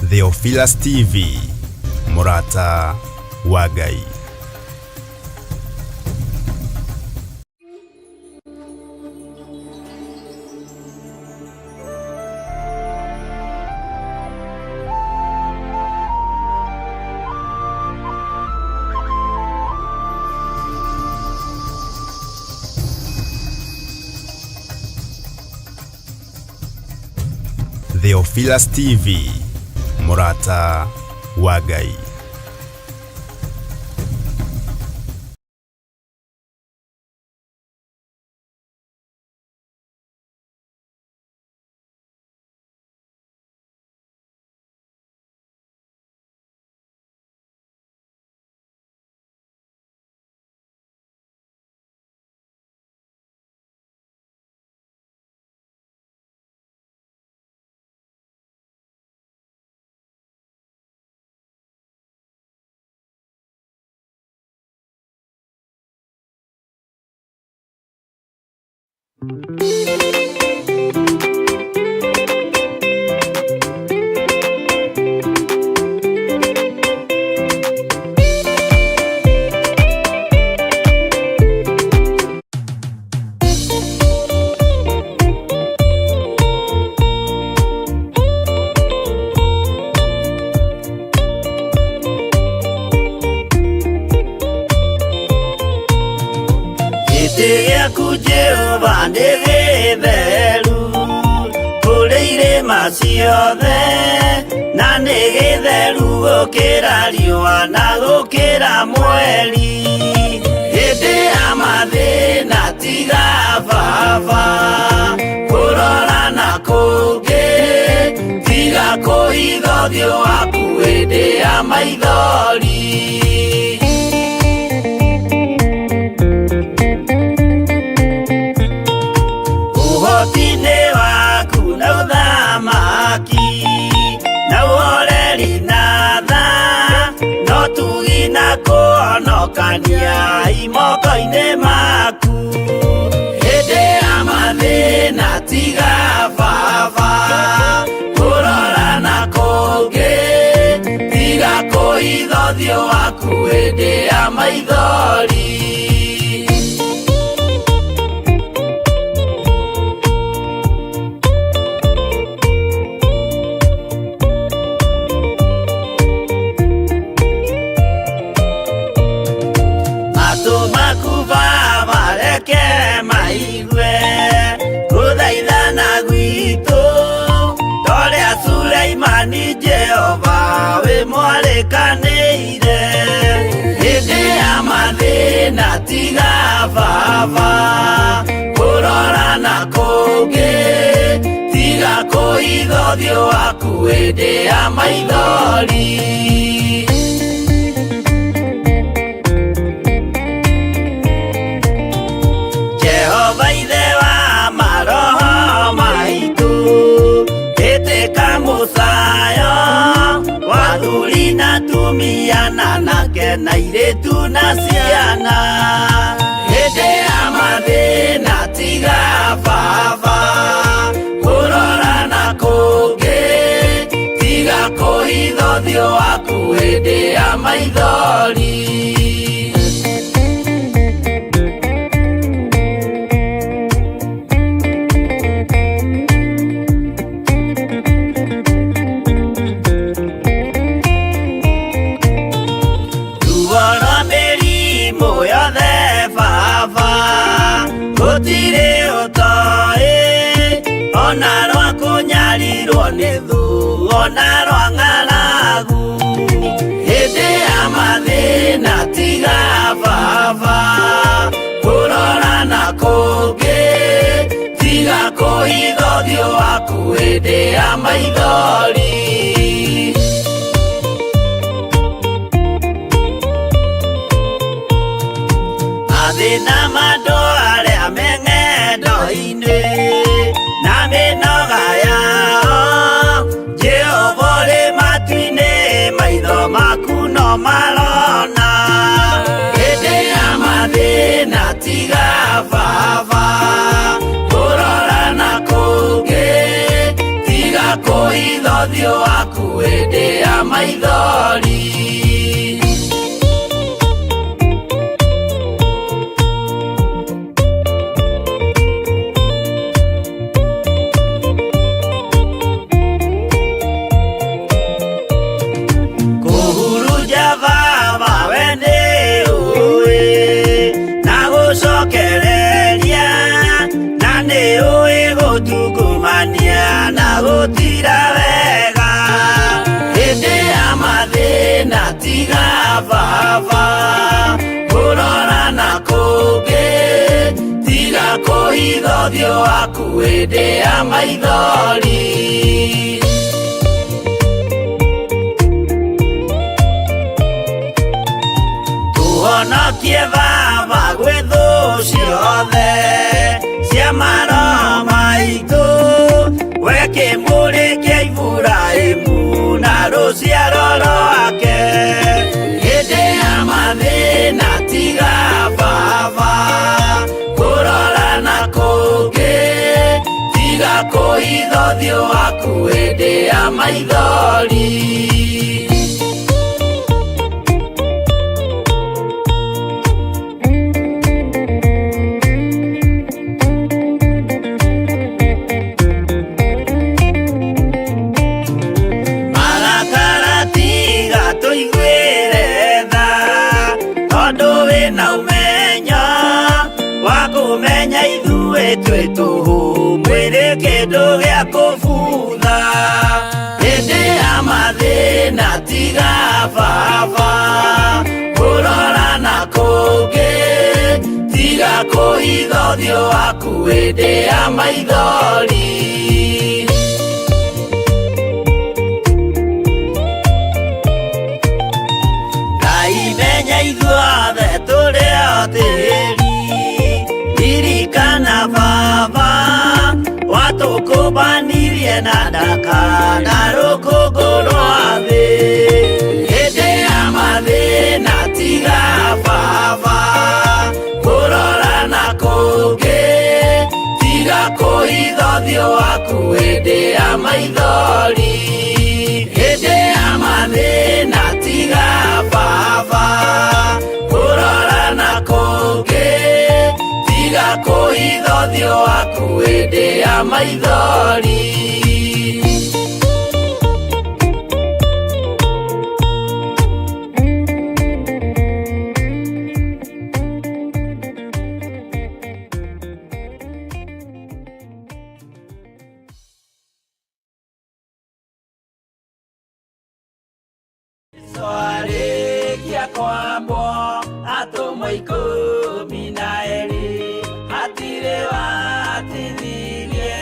Theophilus TV, Murata wa Ngai. Theophilus TV, Murata wa Ngai. Jehova nĩgĩtheru kũrĩ irĩma ciothe, na nĩgĩtheru gũkĩra riũa na gũkĩra mweri. Hĩndĩ ya mathĩna tiga baba kũrora na kũngĩ, tiga kũhitha ũthiũ waku hĩndĩ ya maithori. Kũhonokania imoko-inĩ maku hĩndĩ ya mathĩna tiga baba kũrora na kũngĩ, tiga kũhitha ũthiũ waku hĩndĩ ya maithori. Jehova we mwarĩkanĩire hĩndĩ ya mathĩna tiga baba kũrora na kũngĩ, tiga kũhitha ũthiũ waku hĩndĩ ya maithori. Jehova ithe wa maroho maitũ, ĩtĩka mũcayo wathuri na atumia na anake na airĩtu na ciana, hĩndĩ ya mathĩna tiga baba kũrora na kũngĩ, tiga kũhitha ũthiũ waku hĩndĩ ya maithori. Gũtirĩ ũtoĩ ona rwa kũnyarirwo nĩ thũ ona rwa ng'aragu, hĩndĩ ya mathĩna tiga baba kũrora na kũngĩ, tiga kũhitha ũthiũ waku hĩndĩ ya maithori. Mathĩna mandũ arĩa me ng'endo-inĩ na mĩnoga yao, Jehova ũrĩ matu-inĩ maitho maku no marona, hĩndĩ ya mathĩna tiga baba kũrora na kũngĩ, tiga tiga kuhitha ũthiũ waku hĩndĩ ya maithori. Na gutira wega hĩndĩ ya mathĩna tiga baba kũrora na kũngĩ tiga kũhitha ũthiũ waku hĩndĩ ya maithori. Tũhonokie baba gwĩ thũ ciothe cia maroho maitũ, we kĩmũrĩ kĩa Iburahĩmu na rũciaro rwake hĩndĩ ya mathĩna tiga baba kũrora na kũngĩ tiga kũhitha ũthiũ waku hĩndĩ ya maithori. Menya ithuĩ twĩ tũhũ mwĩrĩ kĩndũ gĩa kũbutha hĩndĩ ya mathĩna tiga baba kũrora na kũngĩ tiga kũhitha ũthiũ waku hĩndĩ ya maithori. Ngai menya ithuothe tũrĩ o tĩri ririkana baba watũkũmbanirie na ndaka na rũkũngũ rwa thĩ hĩndĩ ya mathĩna tiga baba kũrora na kũngĩ tiga kũhitha ũthiũ waku hĩndĩ ya maithori. Hĩndĩ ya mathĩna tiga baba kũrora na kũngĩ tiga kũhitha ũthiũ waku hĩndĩ ya maithori. Swarĩkia kwambwo atũmwo 12 hatirĩ watithirie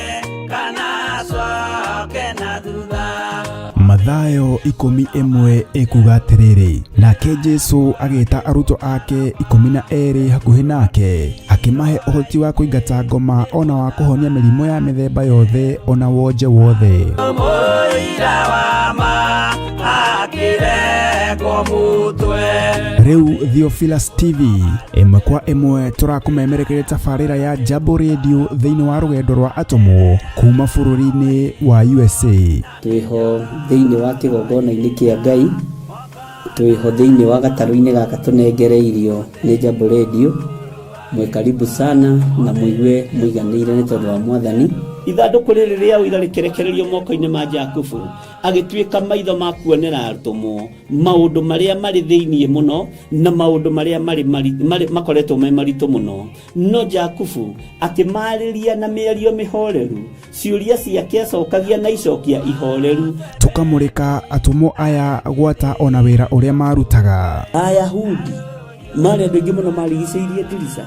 kana acoke na thutha. Mathayo 11 ikuga atĩrĩrĩ, nake Jesũ agĩĩta arutwo ake 12 hakuhĩ nake akĩmahe ũhoti wa kũingata ngoma ona wa kũhonia mĩrimũ ya mĩthemba yothe ona wonje wothe. Mũira wa ma akĩrekwo mũtwe. Rĩu Theophilus TV ĩmwe kwa ĩmwe tũrakũmemerekeria tabarĩra ya Jambo Radio thĩinĩ wa rũgendo rwa atũmwo kuma bũrũri-inĩ wa USA. Twĩho thĩinĩ wa kĩgongona-inĩ kĩa Ngai, twĩho thĩinĩ wa gatarũ-inĩ gaka tũnengereirio nĩ Jambo Radio. Mwe karibu sana na mũigue mũiganĩire nĩ tondũ wa Mwathani. Ithandũkũ rĩrĩ rĩa ũira rĩkĩrekererio moko-inĩ ma Jakubu agĩtuĩka maitho ma kuonera atũmwo maũndũ marĩa marĩ thĩinĩ mũno na maũndũ marĩa makoretwo me maritũ mũno. No Jakubu akĩmarĩria na mĩario mĩhoreru, ciũria ciake acokagia na icokia ihoreru. Tũkamũrĩka atũmwo aya gwata ona wĩra ũrĩa marutaga. Ayahudi marĩ andũ aingĩ mũno marigicĩirie ndirica.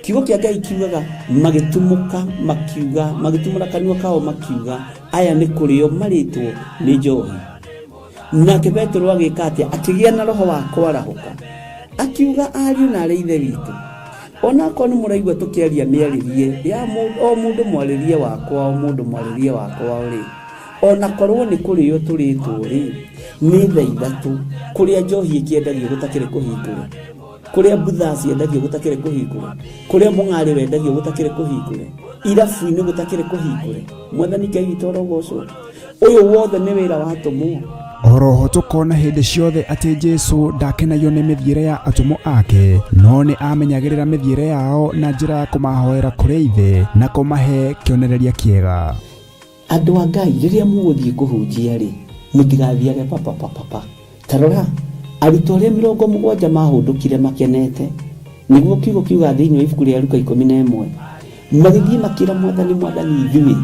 Kiugo kĩa Ngai kiugaga magĩtumũka makiuga, magĩtumũra kanua kao makiuga aya nĩ kũrĩo marĩtwo nĩ njohi. Nake Petero agĩka atĩa? Akĩgĩa na roho wa kwarahũka akiuga, ariũ na arĩ ithe witũ, ona korwo nĩ mũraigua tũkĩaria mĩarĩrie ya o mũndũ mwarĩrie wakwa, o mũndũ mwarĩrie wakwa rĩ, ona korwo nĩ kũrĩo tũrĩtwo rĩ, nĩ thaa ithatũ kũrĩa njohi ĩkĩendagio gũtakĩrĩ kũhingũra, kũrĩa mbutha ciendagio gũtakĩrĩ kũhingũra, kũrĩa mũng'arĩ wendagio gũtakĩrĩ kũhingũra, irabu-inĩ gũtakĩrĩ kũhingũra. Mwathani Ngai witũ arogocwo. uyu wothe ni wira watumwo. Oroho tukona hindi ciothe ati Jesu ndakenagio ni mithiire ya atumo ake, no ni amenyagirira mithiire yao na njira ya kumahoera kuri ithe na kumahe kionereria kiega. Andu a Ngai riria muguthie kuhunjia ri mutigathiage papa. Tarora arutwo aria 70 mahundukire makenete, niguo kiugo kiuga thiini wa ibuku ria Luka 11, magithie makira mwathani ithui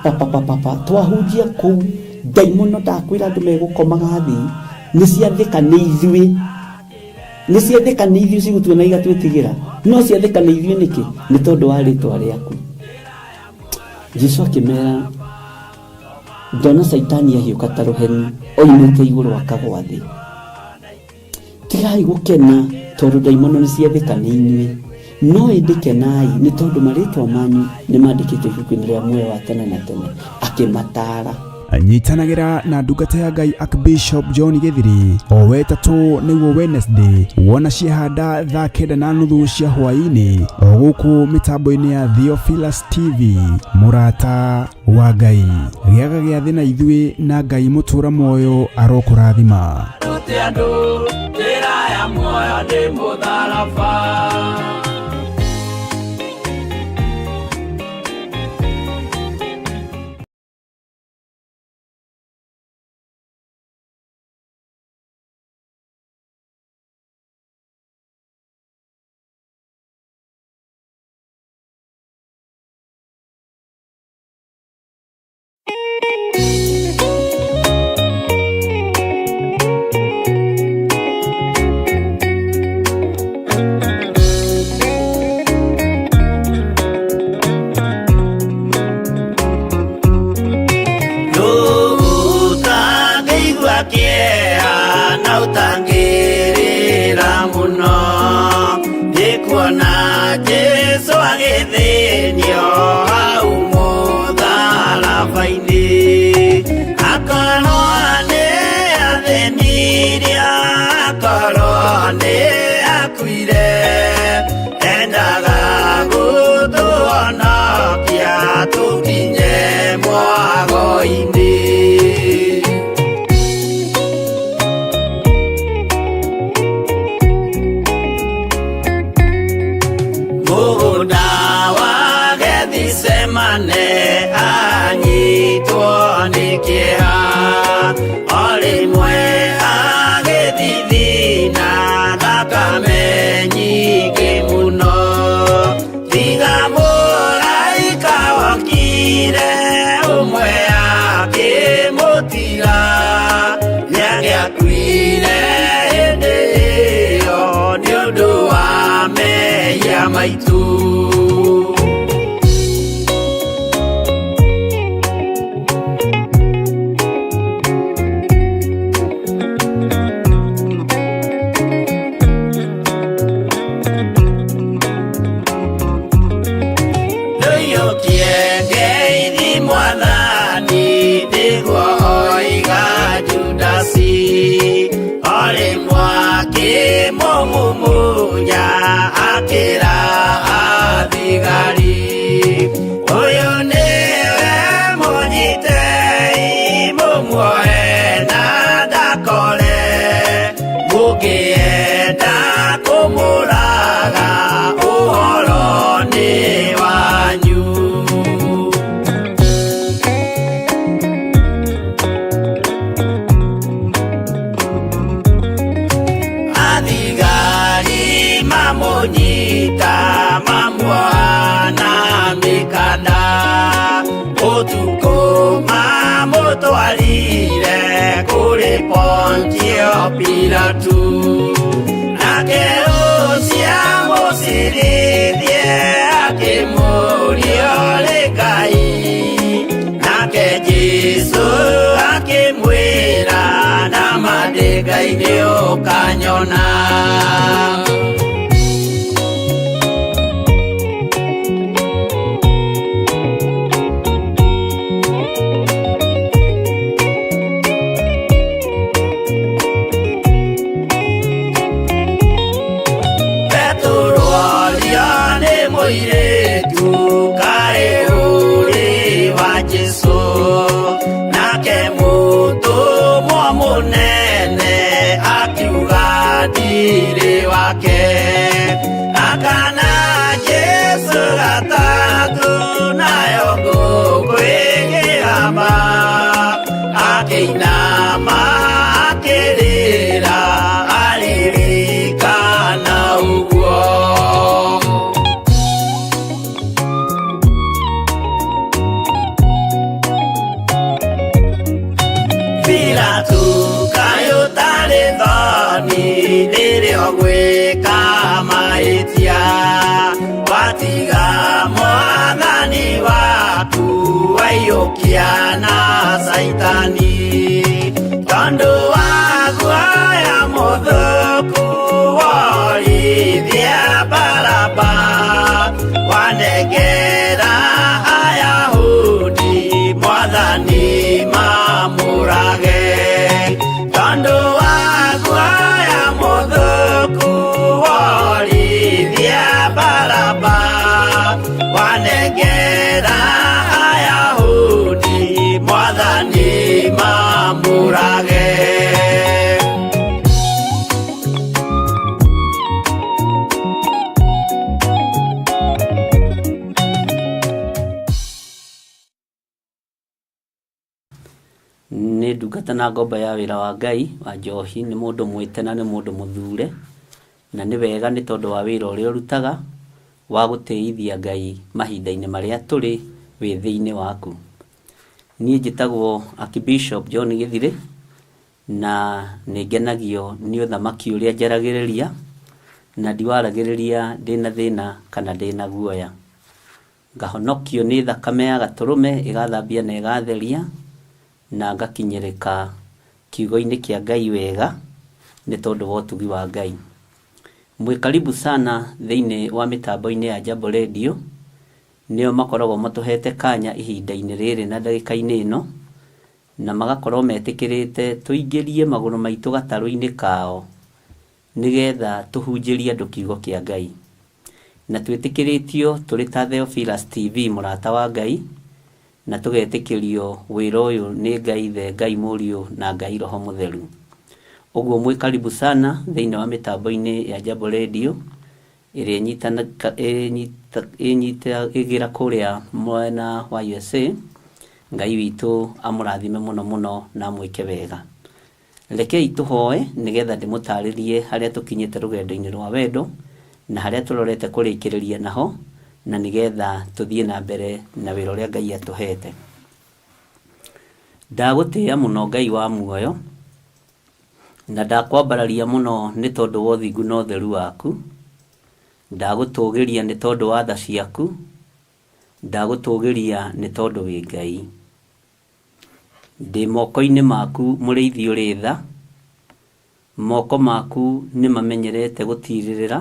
papa twahunjia kuu daimono ndakwira andu megukomaga thi niciathika ni ithui cigutue na igatwitigira, no ciathika ni ithui niki? Ni tondu wa ritwa riaku. Jesu akimera ndona Saitani ahiuka ta ruheni oimite iguru akagwa thi. Tigai gukena tondu daimono niciathika ni inyui, no indikenai ni tondu maritwa manyu ni mandikitwo ibuku-ini ria muoyo wa tene na tene. Akimatara anyitanagira na ndungata ya Ngai Archbishop John Githiri o wetatu niguo Wednesday wona ciehanda thaa 9:30 cia hwaini o guku mitambo-ini ya Theophilus TV. Murata wa Ngai giaga giathi na ithui na Ngai mutura moyo arokurathima. Utangirira muno ndikuona Jesu agithinio hau mutharabaini, akorwo ni athĩnirie, akorwo ni akuire, endaga gũtũhonokia tũkinye mwago-ini. Semane anyitwo ni kĩeha, o rĩmwe agĩthithina thakame nyingĩ mũno, tiga mũraika wokire ũmwe akĩmũtiga, nĩagĩakuire hĩndĩ ĩyo nĩ ũndũ wa mehia maitũ. Mumunya akira athigari, uyu niwe munyitei mumuoe na ndakore, mukienda kumuraga uhoro ni wanyu. Mamunyita mamuana mikanda, utuko mamutwarire kuri Pontio Pilatu, nake ucia mucirithie akimuria ri Ngai, nake Jesu akimwira nama ndi Ngai ni ukanyona. Muiretu kae uri wa Jesu, nake gatatu nayo ngũkwĩgĩama akĩinama akĩrĩra aririkana ũguo. Pilatu kayo tarĩ thoni rĩrĩa gwĩka mahĩtia watiga mwathani waku waiyũkia na Saitani tondũ wa guoya mũthũku worithia Baraba wanengera Ayahudi mwathani mamũrage tondũ wa guoya mũthũku worithia Baraba wanengera Ayahudi mwathani mamũrage. Nĩ ndungata na ngombo ya wĩra wa Ngai wa njohi, nĩ mũndũ mwĩte na nĩ mũndũ mũthure, na nĩ wega nĩ tondũ wa wĩra ũrĩa ũrutaga wa gũtĩithia Ngai mahinda-inĩ marĩa tũrĩ wĩ thĩinĩ waku. Niĩ njĩtagwo Archbishop John Gĩthirĩ na nĩ ngenagio nĩ ũthamaki ũrĩa njaragĩrĩria na ndiwaragĩrĩria ndĩna thĩna kana ndĩna guoya. Ngahonokio nĩ thakame ya Gatũrũme ĩgathambia na ĩgatheria na ngakinyĩrĩka kiugo-inĩ kĩa Ngai wega nĩ tondũ wa ũtugi wa Ngai. Mwĩ karibu sana thĩinĩ wa mĩtambo-inĩ ya Jambo Radio, nĩo makoragwo matũhete kanya ihinda-inĩ rĩrĩ na ndagĩka-inĩ ĩno, na magakorwo metĩkĩrĩte tũingĩrie magũrũ maitũ gatarũ-inĩ kao nĩgetha tũhunjĩrie andũ kiugo kĩa Ngai. Na twĩtĩkĩrĩtio tũrĩ ta Theophilus TV mũrata wa Ngai, na tũgetĩkĩrio wĩra ũyũ nĩ Ngai the Ngai Mũriũ na Ngai Roho Mũtheru. Ũguo mwĩ karibu sana thĩinĩ wa mĩtambo-inĩ ya Jambo Radio ĩrĩa ĩgĩra kũrĩa mwena wa USA. Ngai witũ amũrathime mũno mũno na mwĩke wega. Rekei tũhoe nĩgetha ndĩmũtarĩrie harĩa tũkinyĩte rũgendo-inĩ rwa wendo na harĩa tũrorete kũrĩkĩrĩria naho, na nĩgetha tũthiĩ na mbere na wĩra ũrĩa Ngai atũhete. Ndagũtĩĩa mũno Ngai wa muoyo, na ndakwambararia mũno nĩ tondũ wa ũthingu na ũtheru waku. Ndagũtũgĩria nĩ tondũ wa tha ciaku, ndagũtũgĩria nĩ tondũ wĩ Ngai. Ndĩ moko-inĩ maku mũrĩithi ũrĩ tha, moko maku nĩ mamenyerete gũtirĩrĩra,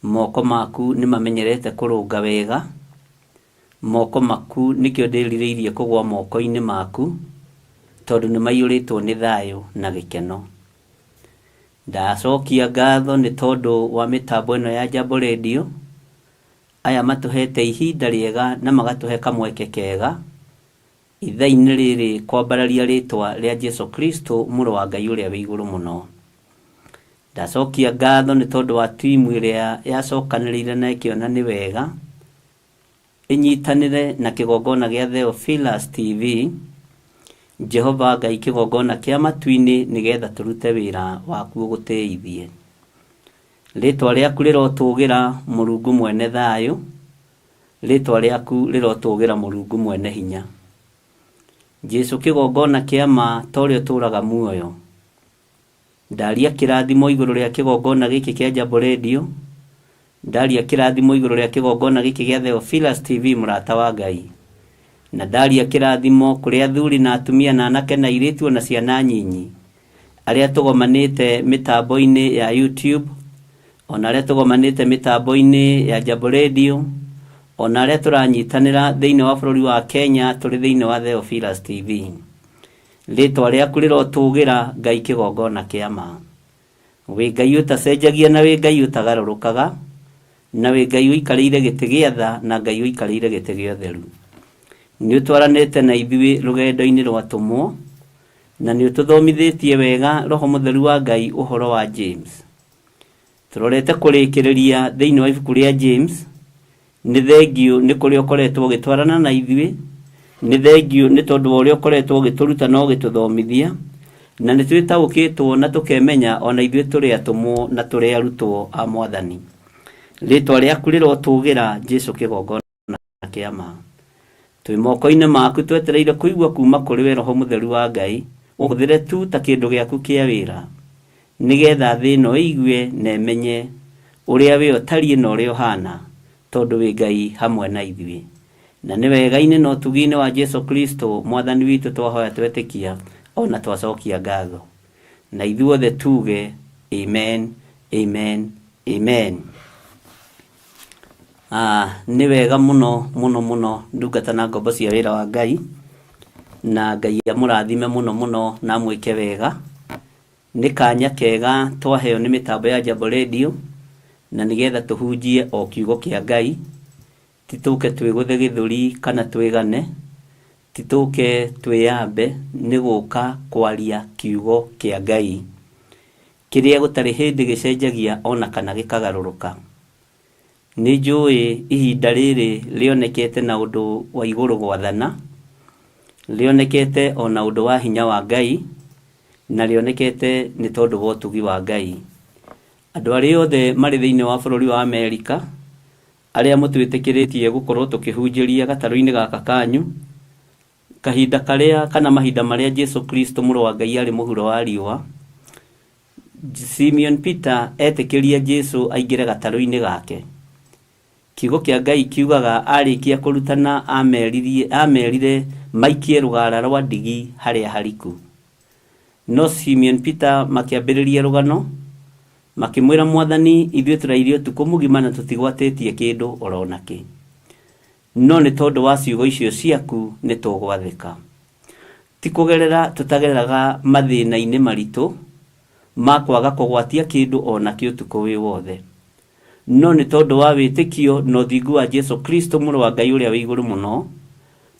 moko maku nĩ mamenyerete kũrũnga wega, moko maku nĩkĩo ndĩrirĩirie kũgwa moko-inĩ maku tondũ nĩ maiyũrĩtwo nĩ thayũ na gĩkeno. Ndacokia ngatho nĩ tondũ wa mĩtambo ĩno ya Jambo Radio, aya matũhete ihinda rĩega na magatũhe kamweke kega ithaa-inĩ rĩrĩ kwambararia rĩtwa rĩa Jesu Kristo mũrũ wa Ngai ũrĩa wĩ igũrũ mũno. Ndacokia ngatho nĩ tondũ wa timu ĩrĩa yacokanĩrĩire na ĩkĩona nĩ wega ĩnyitanĩre na kĩgongona gĩa Theophilus TV. Jehova Ngai kĩgongona kĩa matu-inĩ nĩgetha tũrute wĩra waku ũgũteithie. Rĩtwa rĩaku rĩrotũgĩra Mũrungu mwene thayũ, rĩtwa rĩaku rĩrotũgĩra Mũrungu mwene hinya. Jesu kĩgongona kĩa ma torĩa ũtũraga muoyo. Ndaria kĩrathimo igũrũ rĩa kĩgongona gĩkĩ kĩa Jambo Radio, ndaria kĩrathimo igũrũ rĩa kĩgongona gĩkĩ gĩa Theophilus TV mũrata wa Ngai, na ndaria kĩrathimo kũrĩ athuri na atumia na anake na airĩtu na ciana nyinyi arĩa tũgomanĩte mĩtambo-inĩ ya YouTube, ona arĩa tũgomanĩte mĩtambo-inĩ ya Jambo Radio, ona arĩa tũranyitanĩra thĩinĩ wa bũrũri wa Kenya tũrĩ thĩinĩ wa Theophilus TV. Rĩtwa rĩaku rĩrotũgĩra Ngai kĩgongona kĩa ma. Wĩ Ngai ũtacenjagia na wĩ Ngai ũtagarũrũkaga, na wĩ Ngai ũikarĩire gĩtĩ gĩa tha na Ngai ũikarĩire gĩtĩ gĩa ũtheru. Nĩ ũtwaranĩte na ithuĩ rũgendo-inĩ rwa tũmwo, na nĩ ũtũthomithĩtie wega Roho Mũtheru wa Ngai ũhoro wa James. Tũrorete kũrĩkĩrĩria thĩinĩ wa ibuku rĩa James, nĩ thengio nĩ kũrĩa ũkoretwo ũgĩtwarana na ithuĩ, nĩ thengio nĩ tondũ wa ũrĩa ũkoretwo ũgĩtũruta na ũgĩtũthomithia, na nĩ twĩtaũkĩtwo na tũkemenya ona ithuĩ tũrĩ atũmwo na tũrĩ arutwo a Mwathani. Rĩtwa rĩaku rĩrotũgĩra Jesũ kĩgongona kĩa ma. Twĩ moko-inĩ maku twetereire kũigua kuma kũrĩ we Roho Mũtheru wa Ngai, ũhũthĩre tu ta kĩndũ gĩaku kĩa wĩra, nĩgetha thĩ ĩno ĩigue na ĩmenye ũrĩa we ũtariĩ na ũrĩa ũhana, tondũ wĩ Ngai hamwe na ithuĩ. Na nĩ wega-inĩ na ũtugi-inĩ wa Jesũ Kristo Mwathani witũ twahoya twetĩkia ona twacokia ngatho. Na ithuothe tuge amen, amen, amen. Nĩ wega mũno mũno mũno ndungata na ngombo cia wĩra wa Ngai, na Ngai amũrathime mũno mũno na mwĩke wega. Nĩ kanya kega twaheo nĩ mĩtambo ya Jambo Radio, na nĩgetha tũhunjie o kiugo kĩa Ngai, titũke twĩgũthe gĩthũri kana twĩgane, titũke twĩyambe nĩ gũka kwaria kiugo kĩa Ngai, kĩrĩa gũtarĩ hĩndĩ gĩcenjagia ona kana gĩkagarũrũka. Nĩ njũĩ ihinda rĩrĩ rĩonekete na ũndũ wa igũrũ gwathana, rĩonekete ona ũndũ wa hinya wa Ngai, na rĩonekete nĩ tondũ wa ũtugi wa Ngai. Andũ arĩa othe marĩ thĩinĩ wa bũrũri wa Amerika, arĩa mũtwĩtĩkĩrĩtie gũkorwo tũkĩhunjĩria gatarũ-inĩ gaka kanyu, kahinda karĩa kana mahinda marĩa Jesũ Kristo mũrũ wa Ngai arĩ mũhuro wa riũa, Simeon Peter etĩkĩria Jesũ aingĩre gatarũ-inĩ gake. Kiugo kĩa Ngai kiugaga arĩkia kũrutana amerire maikie rũgara rwa ndigi harĩa hariku. No Simeon Peter makĩambĩrĩria rũgano, makĩmwĩra Mwathani, ithuĩ tũrairie ũtukũ mũgima na tũtigwatĩtie kĩndũ oro nakĩ. No nĩ tondũ wa ciugo icio ciaku nĩ tũgwathĩka. Ti kũgerera tũtagereraga mathĩna-inĩ maritũ ma kwaga kũgwatia kĩndũ o nakĩ ũtukũ wĩ wothe. No nĩ tondũ wa wĩtĩkio na ũthingu wa Jesũ Kristo mũrũ wa Ngai ũrĩa wĩ igũrũ mũno,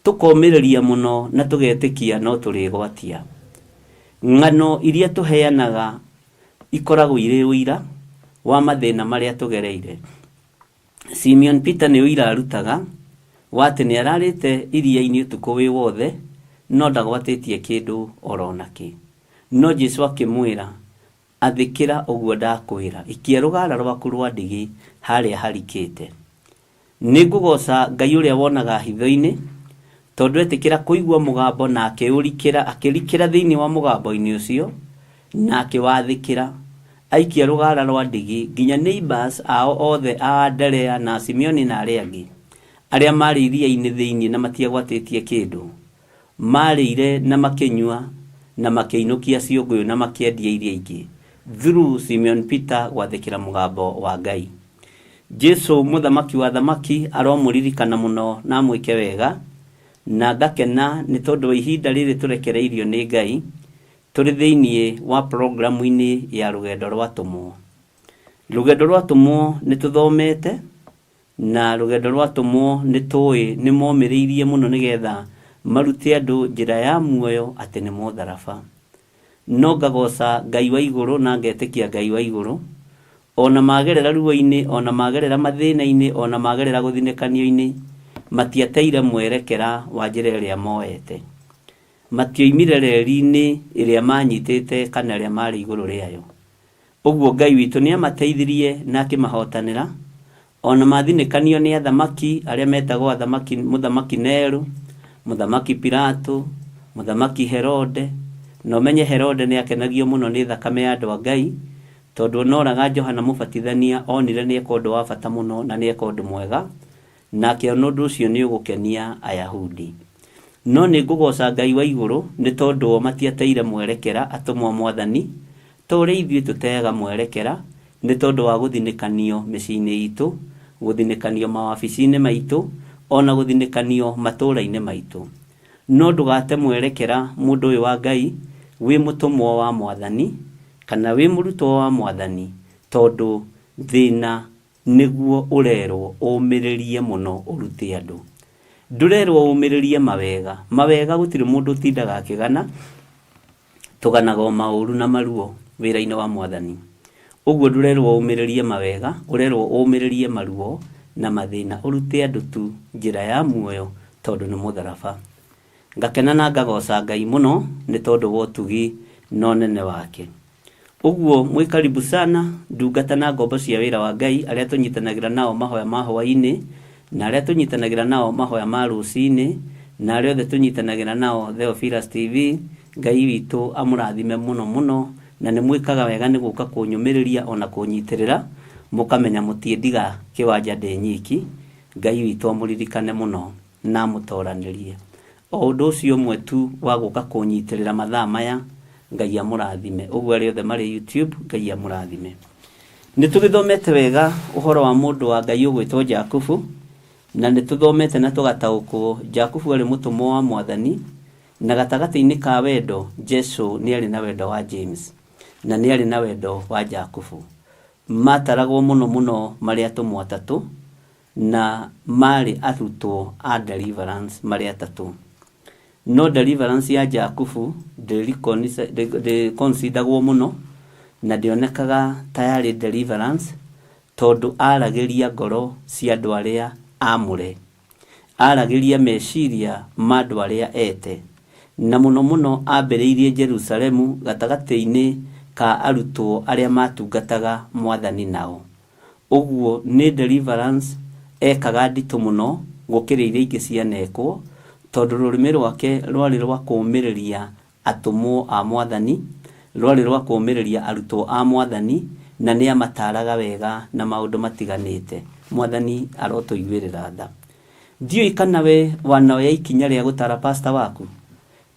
tũkomĩrĩria mũno na tũgetĩkia no tũrĩgwatia. Ng'ano iria tũheanaga ikoragwo irĩ ũira wa mathĩna marĩa tũgereire. Simeon Peter nĩ ũira arutaga wa atĩ nĩ ararĩte iria-inĩ ũtukũ wĩ wothe, no ndagwatĩtie kĩndũ oro nakĩ. No Jesũ akĩmwĩra, athĩkĩra ũguo ndakwĩra, ikia rũgara rwaku rwa ndigi harĩa harikĩte. Nĩ ngũgoca Ngai ũrĩa wonaga hitho-inĩ, tondũ etĩkĩra kũigua mũgambo na akĩrikĩra thĩinĩ wa mũgambo-inĩ ũcio, na akĩwathĩkĩra, aikia rũgara rwa ndigi nginya neighbors ao othe a Anderea na Simeoni na arĩa angĩ arĩa marĩ iria-inĩ thĩinĩ na matiagwatĩtie kĩndũ, marĩire na makĩnyua na makĩinũkia ciũngũyũ na makĩendia iria ingĩ, through Simeon Peter gwathĩkĩra mũgambo wa Ngai. Jesũ mũthamaki wa thamaki aromũririkana mũno na mwĩke wega, na ngakena nĩ tondũ wa ihinda rĩrĩ tũrekereirio nĩ Ngai, tũrĩ thĩinĩ wa programu-inĩ ya rũgendo rwa tũmwo. Rũgendo rwa tũmwo nĩ tũthomete, na rũgendo rwa tũmwo nĩ tũĩ nĩ momĩrĩirie mũno nĩgetha marute andũ njĩra ya muoyo atĩ nĩ mũtharaba. No ngagoca Ngai wa igũrũ na ngetĩkia Ngai wa igũrũ, ona magerera ruo-inĩ, ona magerera mathĩna-inĩ, ona magerera gũthinĩkanio-inĩ, matiateire mwerekera wa njĩra ĩrĩa moete. Matioimire reri-inĩ ĩrĩa manyitĩte kana ĩrĩa marĩ igũrũ rĩayo. Ũguo Ngai witũ nĩ amateithirie na akĩmahotanĩra, ona mathinĩkanio nĩ athamaki arĩa metagwo athamaki, mũthamaki Nero, mũthamaki Pilato, mũthamaki Herode. No menye Herode nĩ akenagio mũno nĩ thakame ya andũ a Ngai, tondũ onoraga Johana Mũbatithania onire nĩ eka ũndũ wa bata mũno na nĩ eka ũndũ mwega, na akĩona ũndũ ũcio nĩ ũgũkenia Ayahudi. No nĩ ngũgoca Ngai wa igũrũ nĩ tondũ matiateire mwerekera atũmwo Mwathani, ta ũrĩa ithuĩ tũteaga mwerekera nĩ tondũ wa gũthinĩkanio mĩciĩ-inĩ itũ, gũthinĩkanio mawabici-inĩ maitũ, ona gũthinĩkanio matũũra-inĩ maitũ. No ndũgate mwerekera mũndũ ũyũ wa Ngai, wĩ mũtũmwo wa Mwathani kana wĩ mũrutwo wa Mwathani, tondũ thĩna nĩguo ũrerwo ũmĩrĩrie mũno ũrute andũ. Ndũrerwo ũmĩrĩrie mawega. Mawega gũtirĩ mũndũ ũtindaga akĩgana, tũganaga o maũru na maruo wĩra-inĩ wa Mwathani. Ũguo ndũrerwo ũmĩrĩrie mawega, ũrerwo ũmĩrĩrie maruo na mathĩna, ũrute andũ tu njĩra ya muoyo tondũ nĩ mũtharaba. Ngakena na ngagoca Ngai mũno nĩ tondũ wa ũtugi na ũnene wake. Ũguo mwĩ karibu sana ndungata na ngombo cia wĩra wa Ngai arĩa tũnyitanagĩra nao mahoya ma hwaĩ-inĩ, na arĩa tũnyitanagĩra nao mahoya ma rũcinĩ, na arĩa othe tũnyitanagĩra nao Theophilus TV. Ngai witũ amũrathime mũno mũno, na nĩ mwĩkaga wega nĩ gũka kũnyũmĩrĩria ona kũnyitĩrĩra, mũkamenya mũtiendiga kĩwanja ndĩ nyiki. Ngai witũ amũririkane mũno na amũtoranĩrie. O ũndũ ũcio ũmwe tu wa gũka kũnyitĩrĩra mathaa maya, Ngai amũrathime. Ũguo arĩa othe marĩ YouTube, Ngai amũrathime. Nĩ tũgĩthomete wega ũhoro wa mũndũ wa Ngai ũgwĩtwo Jakubu, na nĩ tũthomete na tũgataũkwo Jakubu arĩ mũtũmwo wa Mwathani, na gatagatĩ-inĩ ka wendo Jesũ nĩ arĩ na wendo wa James, na nĩ arĩ na wendo wa Jakubu. Mataragwo mũno mũno marĩ atũmwo atatũ, na marĩ arutwo a Deliverance marĩ atatũ. No Deliverance ya Jakubu ndĩconsideragwo mũno, na ndĩonekaga ta yarĩ Deliverance tondũ aragĩria ngoro cia andũ arĩa amũre, aragĩria meciria ma andũ arĩa ete, na mũno mũno ambĩrĩirie Jerusalemu gatagatĩ-inĩ ka arutwo arĩa matungataga Mwathani nao. Ũguo nĩ Deliverance ekaga nditũ mũno gũkĩra iria ingĩ cianekwo, tondũ rũrĩmĩ rwake rwarĩ rwa kũũmĩrĩria atũmwo a Mwathani, rwarĩ rwa kũũmĩrĩria arutwo a Mwathani, na nĩ amataraga wega na maũndũ matiganĩte. Mwathani arotũiguĩrĩra tha. Ndiũĩ kana we wanaoya ikinya rĩa gũtara pastor waku.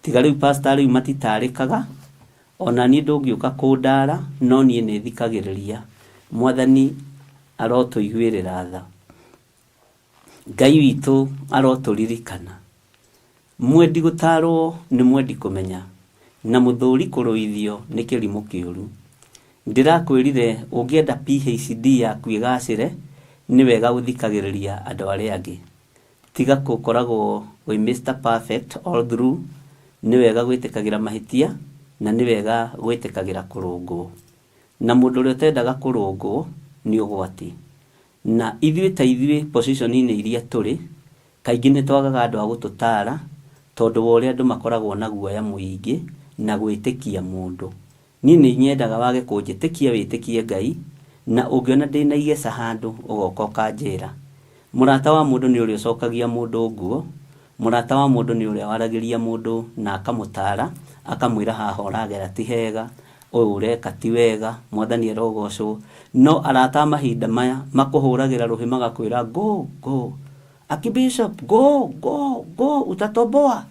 Tiga rĩu pastor rĩu matitarĩkaga, ona niĩ ndũngĩũka kũndara, no niĩ nĩ thikagĩrĩria. Mwathani arotũiguĩrĩra tha. Ngai witũ arotũririkana. Mwendi gũtarwo nĩ mwendi kũmenya, na mũthũri kũrũithio nĩ kĩrimũ kĩũru. Ndĩrakwĩrire ũngĩenda PhD yaku ĩgacĩre, nĩ wega gũthikagĩrĩria andũ arĩa angĩ. Tiga gũkoragwo wĩ Mr. Perfect all through, nĩ wega gwĩtĩkagĩra mahĩtia, na nĩ wega gwĩtĩkagĩra kũrũngwo. Na mũndũ ũrĩa ũtendaga kũrũngwo nĩ ũgwati. Na ithuĩ position-inĩ iria tũrĩ, kaingĩ nĩ twagaga andũ a gũtũtara, tondũ wa ũrĩa andũ makoragwo na guoya mũingĩ na gwĩtĩkia mũndũ. Niĩ nĩ nyendaga wage kũnjĩtĩkia wĩtĩkie Ngai, na ũngĩona ndĩna igeca handũ ũgoka ũkanjĩra. Mũrata wa mũndũ nĩ ũrĩa ũcokagia mũndũ nguo, mũrata wa mũndũ nĩ ũrĩa waragĩria mũndũ na akamũtara, akamwĩra haha ũragera ti hega, ũyũ ũreka ti wega, Mwathani arogocwo. No arata mahinda maya makũhũragĩra rũhĩ magakwĩra go Archbishop go utatoboa.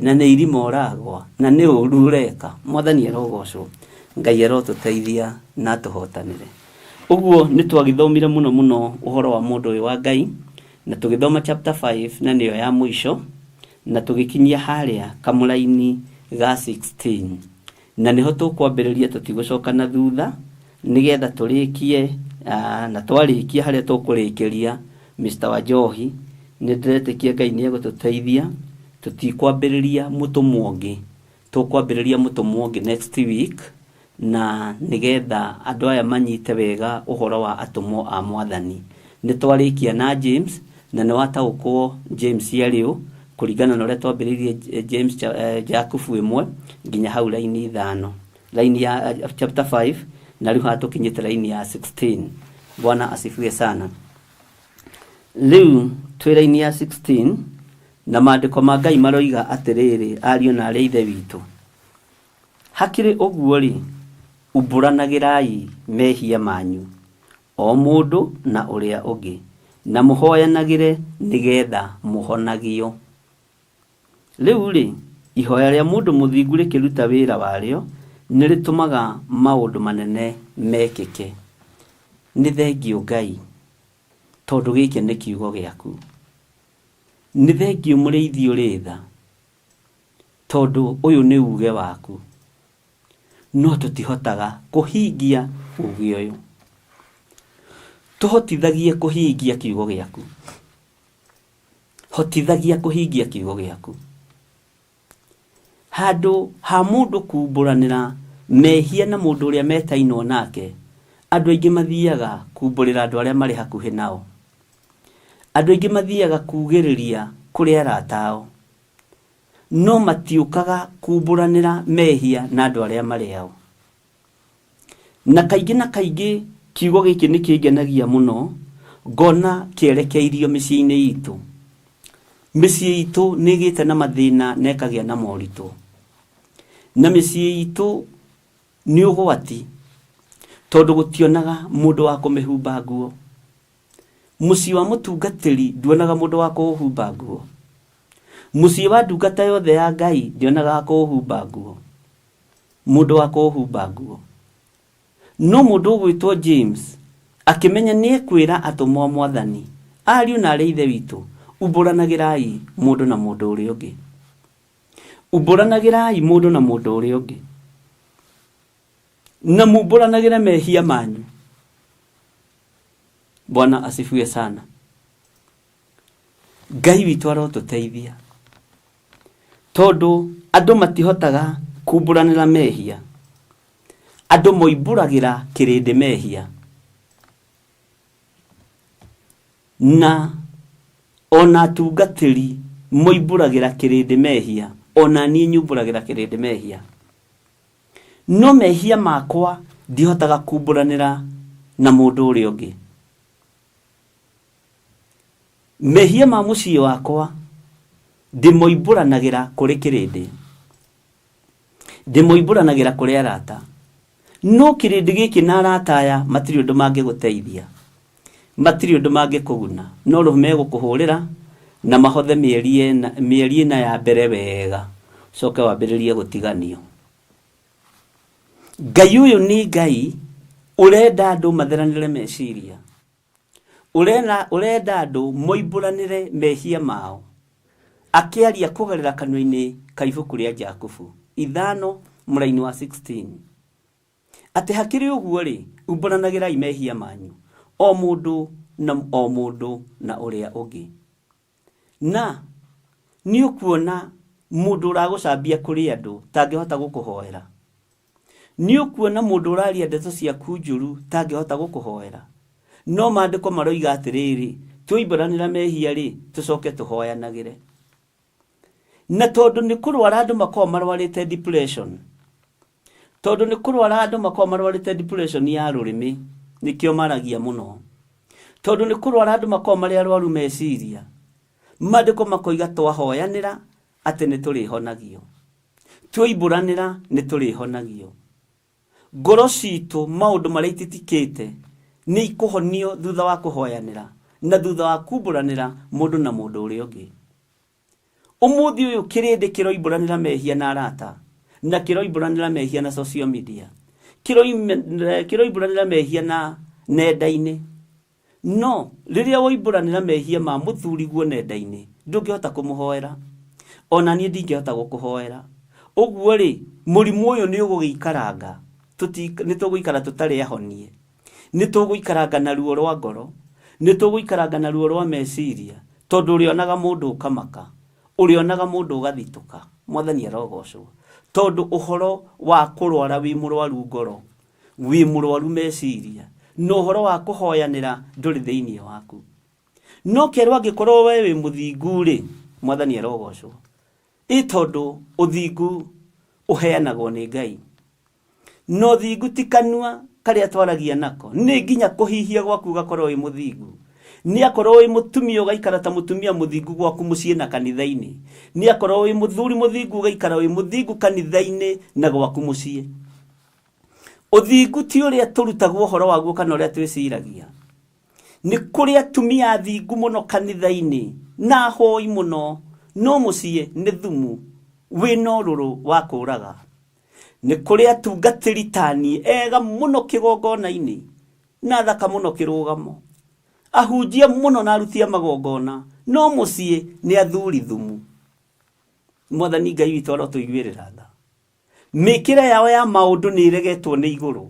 Na nĩ irima ũragwa, na nĩ ũru ũreka. Mwathani arogocwo. Ngai arotũteithia na tũhotanĩre. Ũguo nĩ twagĩthomire mũno mũno ũhoro wa mũndũ ũyũ wa Ngai, na tũgĩthoma chapter 5 na nĩyo ya mũico, na tũgĩkinyia harĩa kamũraini ga 16. Na nĩho tũkwambĩrĩria, tũtigũcoka na thutha, nĩgetha tũrĩkie, na twarĩkia harĩa tũkũrĩkĩria Mr. Wanjohi. Nĩ ndĩretĩkia Ngai nĩ egũtũteithia, tũtikwambĩrĩria mũtũmwo ũngĩ, tũkwambĩrĩria mũtũmwo ũngĩ next week, na nĩgetha andũ aya manyite wega ũhoro wa atũmwo a Mwathani. Nĩ twarĩkia na James, na nĩ wataũkwo James yarĩo kũringana na ũrĩa twambĩrĩirie James Jakubu 1 nginya hau raini 5, raini ya chapter 5, na rĩu hatũkinyĩte raini ya 16. Bwana asifiwe sana. Rĩu twĩ raini ya 16, na maandĩko ma Ngai maroiga atĩrĩrĩ, ariũ na arĩa ithe witũ, hakĩrĩ ũguo rĩ, umbũranagĩrai mehia manyu o mũndũ na ũrĩa ũngĩ, na mũhoyanagĩre nĩgetha mũhonagio. Rĩu rĩ, ihoya rĩa mũndũ mũthingu rĩkĩruta wĩra warĩo, nĩ rĩtũmaga maũndũ manene mekĩke. Nĩ thengiũ Ngai, tondũ gĩkĩ nĩ kiugo gĩaku. Nĩ thengiũ mũrĩithi ũrĩ tha, tondũ ũyũ nĩ uge waku. No tũtihotaga kũhingia uge ũyũ. Tũhotithagie kũhingia kiugo gĩaku. Hotithagia kũhingia kiugo gĩaku. Handũ ha mũndũ kumbũranĩra mehia na mũndũ ũrĩa metainwo nake, andũ aingĩ mathiaga kumbũrĩra andũ arĩa marĩ hakuhĩ nao. andũ aingĩ mathiaga kugĩrĩria kũrĩ arata ao, no matiũkaga kumbũranĩra mehia na andũ arĩa marĩ ao. Na kaingĩ kiugo gĩkĩ nĩ kĩngenagia mũno, ngona kĩerekeirio mĩciĩ-inĩ itũ. Mĩciĩ itũ nĩ ĩgĩte na mathĩna na ĩkagĩa na moritũ, na mĩciĩ itũ nĩ ũgwati tondũ gũtionaga mũndũ wa kũmĩhumba nguo. Mũciĩ wa mũtungatĩri nduonaga mũndũ wa kũhumba nguo. Mũciĩ wa ndungata yothe ya Ngai ndionaga wa kũhumba nguo, mũndũ wa kũhumba nguo. No mũndũ ũgwĩtwo James akĩmenya nĩ ekwĩra atũmwo Mwathani, ariũ na arĩ ithe witũ, umbũranagĩrai mũndũ na mũndũ ũrĩa ũngĩ. Umbũranagĩrai mũndũ na mũndũ ũrĩa ũngĩ, na mumbũranagĩre mehia manyu. Bwana asifiwe sana. Ngai witũ arotũteithia, tondũ andũ matihotaga kumbũranĩra mehia. Andũ moimbũragĩra kĩrĩndĩ mehia, na ona atungatĩri moimbũragĩra kĩrĩndĩ mehia, ona niĩ nyumbũragĩra kĩrĩndĩ mehia. No mehia makwa ndihotaga kumbũranĩra na mũndũ ũrĩa ũngĩ. Mehia ma mũciĩ wakwa ndĩmoimbũranagĩra kũrĩ kĩrĩndĩ, ndĩmoimbũranagĩra kũrĩ arata. No kĩrĩndĩ gĩkĩ na arata aya matirĩ ũndũ mangĩgũteithia, matirĩ ũndũ mangĩkũguna, no rĩu megũkũhũrĩra na mahothe mĩeri ĩna ya mbere wega, coke wambĩrĩrie gũtiganio. Ngai ũyũ nĩ Ngai ũrenda andũ matheranĩre meciria, ũrenda andũ moimbũranĩre mehia mao, akĩaria kũgerera kanua-inĩ ka ibuku rĩa Jakubu 5:16, atĩ hakĩrĩ ũguo rĩ, umbũranagĩrai mehia manyu, o mũndũ na ũrĩa ũngĩ. Na nĩ ũkuona mũndũ ũragũcambia kũrĩ andũ tangĩhota gũkũhoera. Nĩ ũkuona mũndũ ũraria ndeto ciaku njũru tangĩhota gũkũhoera. No maandĩko maroiga atĩrĩrĩ, tũimbũranĩra mehia rĩ, tũcoke tũhoyanagĩre. Na tondũ nĩ kũrwara andũ makorwo marwarĩte depression, tondũ nĩ kũrwara andũ makorwo marwarĩte depression ya rũrĩmĩ, nĩkĩo maragia mũno. Tondũ nĩ kũrwara andũ makorwo marĩ arwaru meciria, maandĩko makoiga twahoyanĩra atĩ nĩ tũrĩhonagio, twoimbũranĩra nĩ tũrĩhonagio. Ngoro citũ maũndũ marĩa ititikĩte nĩ ikũhonio thutha wa kũhoyanĩra na thutha wa kumbũranĩra mũndũ na mũndũ ũrĩa ũngĩ. Ũmũthĩ ũyũ kĩrĩndĩ kĩroimbũranĩra mehia na arata, na kĩroimbũranĩra mehia na social media, kĩroimbũranĩra mehia na nenda-inĩ. No rĩrĩa woimbũranĩra mehia ma mũthuriguo nenda-inĩ, ndũngĩhota kũmũhoera, ona niĩ ndingĩhota gũkũhoera. Ũguo rĩ, mũrimũ ũyũ nĩ ũgũgĩikaranga, nĩ tũgũikara tũtarĩ ahonie, nĩ tũgũikaranga na ruo rwa ngoro, nĩ tũgũikaranga na ruo rwa meciria, tondũ ũrĩonaga mũndũ ũkamaka, ũrĩonaga mũndũ ũgathitũka. Mwathani arogocwo, tondũ ũhoro wa kũrwara wĩ mũrwaru ngoro, wĩ mũrwaru meciria, no ũhoro wa kũhoyanĩra ndũrĩ thĩinĩ waku. No kerwo angĩkorwo we wĩ mũthingu rĩ, Mwathani arogocwo, tondũ ũthingu ũheanagwo nĩ Ngai. No thingu ti kanua karĩa twaragia nako, nĩ nginya kũhihia gwaku gakorwo wĩ mũthingu. Nĩ akorwo wĩ mũtumia ũgaikara ta mũtumia mũthingu gwaku mũciĩ na kanitha-inĩ, nĩ akorwo wĩ mũthuri mũthingu ũgaikara wĩ mũthingu kanitha-inĩ na gwaku mũciĩ. Ũthingu ti ũrĩa tũrutagwo ũhoro waguo kana ũrĩa twĩciragia. Nĩ kũrĩ atumia athingu mũno kanitha-inĩ na ahoi mũno, no mũciĩ nĩ thumu wĩna ũrũrũ wa kũũraga. Nĩ kũrĩ atungatĩri tani ega mũno kĩgongona-inĩ na thaka mũno kĩrũgamo, ahunjia mũno na aruti a magongona, no mũciĩ nĩ athuri thumu. Mwathani Ngai witũ arotũiguĩrĩra tha. Mĩkĩre yao ya maũndũ nĩ ĩregetwo nĩ igũrũ,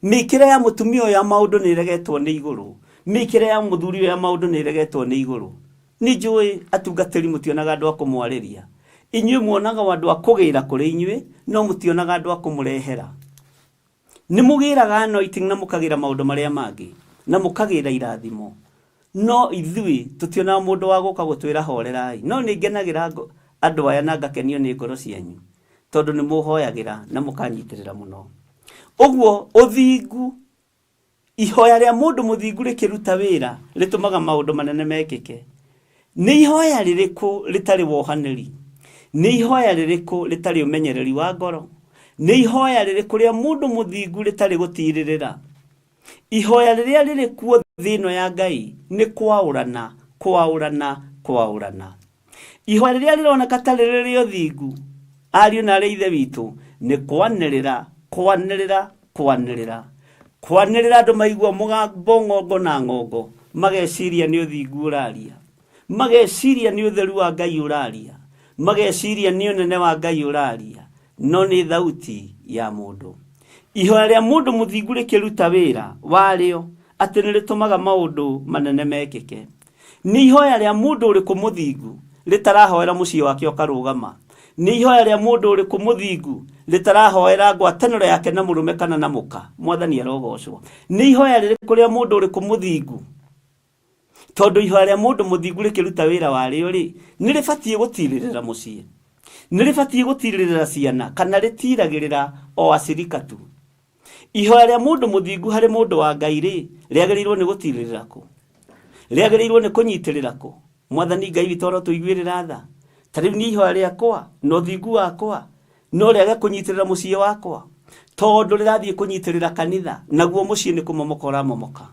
mĩkĩre ya mũtumia ũyũ ya maũndũ nĩ ĩregetwo nĩ igũrũ, mĩkĩre ya mũthuri ũyũ ya maũndũ nĩ ĩregetwo nĩ igũrũ. Nĩ njũĩ atungatĩri mũtionaga andũ a kũmwarĩria, inyuĩ muonaga andũ a kũgĩra kũrĩ inyuĩ, no mũtionaga andũ a kũmũrehera. Nĩ mũgĩraga anointing na mũkagĩra maũndũ marĩa mangĩ, na mũkagĩra irathimo, no ithui tutiona mundu wa guka gutwira horerai no ningenagira andu aya na ngakenio ni ngoro cianyu tondu ni muhoyagira na mukanyitirira muno uguo uthingu ihoya ria mundu muthingu rikiruta wira ritumaga maundu manene mekike ni ihoya ririku ritari wohaniri ni ihoya ririku ritari umenyereri wa ngoro ni ihoya ririku ria mundu muthingu ritari gutiririra ihoya riria ririkuo thino ya Ngai ni kwaurana ihoya riria rironeka tari ririo thingu ariu na ithe witu ni kwanirira andu maigua mugambo ngongo na ngongo mageciria ni uthingu uraria mageciria ni utheru wa Ngai uraria mageciria ni unene wa Ngai uraria no ni thauti ya mundu ihoya ria mundu muthingu rikiruta wira wario ati niritumaga maundu manene mekike ni ihoya ria mundu uriku muthingu ritarahoera mucii wake ukarugama ni ihoya ria mundu uriku muthingu ritarahoera ngwataniro yake na murume kana na muka mwathani arogocwo ni ihoya ririku ria mundu uriku muthingu tondu ihoya ria mundu muthingu rikiruta wira wario ri niribatie gutiririra mucii niribatie gutiririra ciana kana ritiragirira o acirikatu ihoya ria mundu muthingu hari mundu wa Ngai ri riagiriirwo ni gutiririra ku riagiriirwo ni kunyitirira ku mwathani Ngai witoro tuiguirira tha tari ni ihoya riakwa no thingu wakwa no riaga kunyitirira mucii wakwa tondu rirathie kunyitirira kanitha naguo mucii ni kumomokora momoka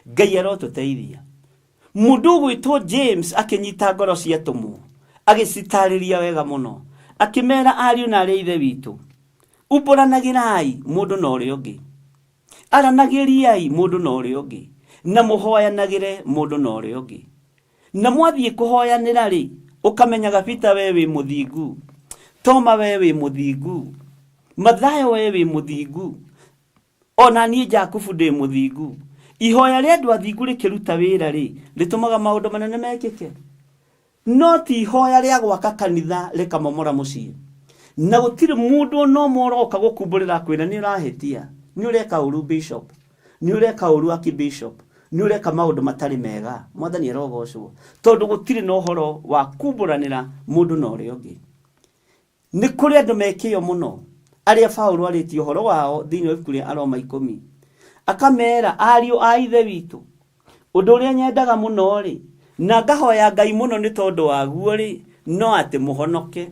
Ngai arotuteithia mundu gwitwo James akinyita ngoro cia tumu agicitariria wega muno akimera ariu na ari ithe witu umburanagirai mundu na uria ungi aranagiriai mundu na uria ungi na muhoyanagire mundu na uria ungi na mwathie kuhoyanira ri ukamenyaga Peter we wi muthingu Toma we wi muthingu Mathayo we wi muthingu ona nie Jakubu ndi muthingu ihoya ria andu athingu rikiruta wira ri ritumaga maundu manene mekike no ti ihoya ria gwaka kanitha rikamomora mucii na gutire mundu no moroka gukumburira kwina ni urahetia ni ureka uru bishop ni ureka uru archbishop ni ureka maundu matari mega mwathani arogocwo tondu gutire no horo wa kumburanira mundu na uria ungi ni kuri andu mekio muno aria Paulo aritie horo wao thiini wa ibuku ria Aroma 10 akamera ariu a ithe witu undu uria nyendaga muno ri na ngahoya Ngai muno ni tondu waguo ri no ati muhonoke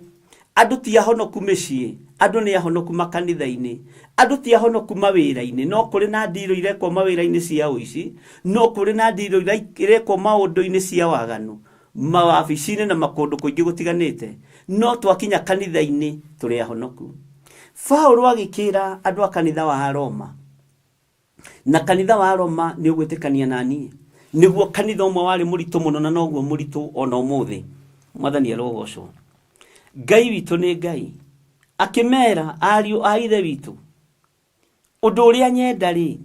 andu ti ahonoku micii andu ni ahonoku makanitha-ini andu ti ahonoku mawira-ini no kuri na ndiro irekwo mawira-ini cia uici no kuri na ndiro irekwo maundu-ini cia waganu mawabici-ini na makundu kuingi gutiganite no twakinya kanitha-ini turi ahonoku Paulo agikira andu a kanitha wa Roma na kanitha wa Roma ni ugwitikania nani niguo kanitha umwe wari muritu muno na noguo muritu ona umuthi mwathani arogocwo Ngai witu ni Ngai akimera ariu a ithe witu undu uria nyenda ri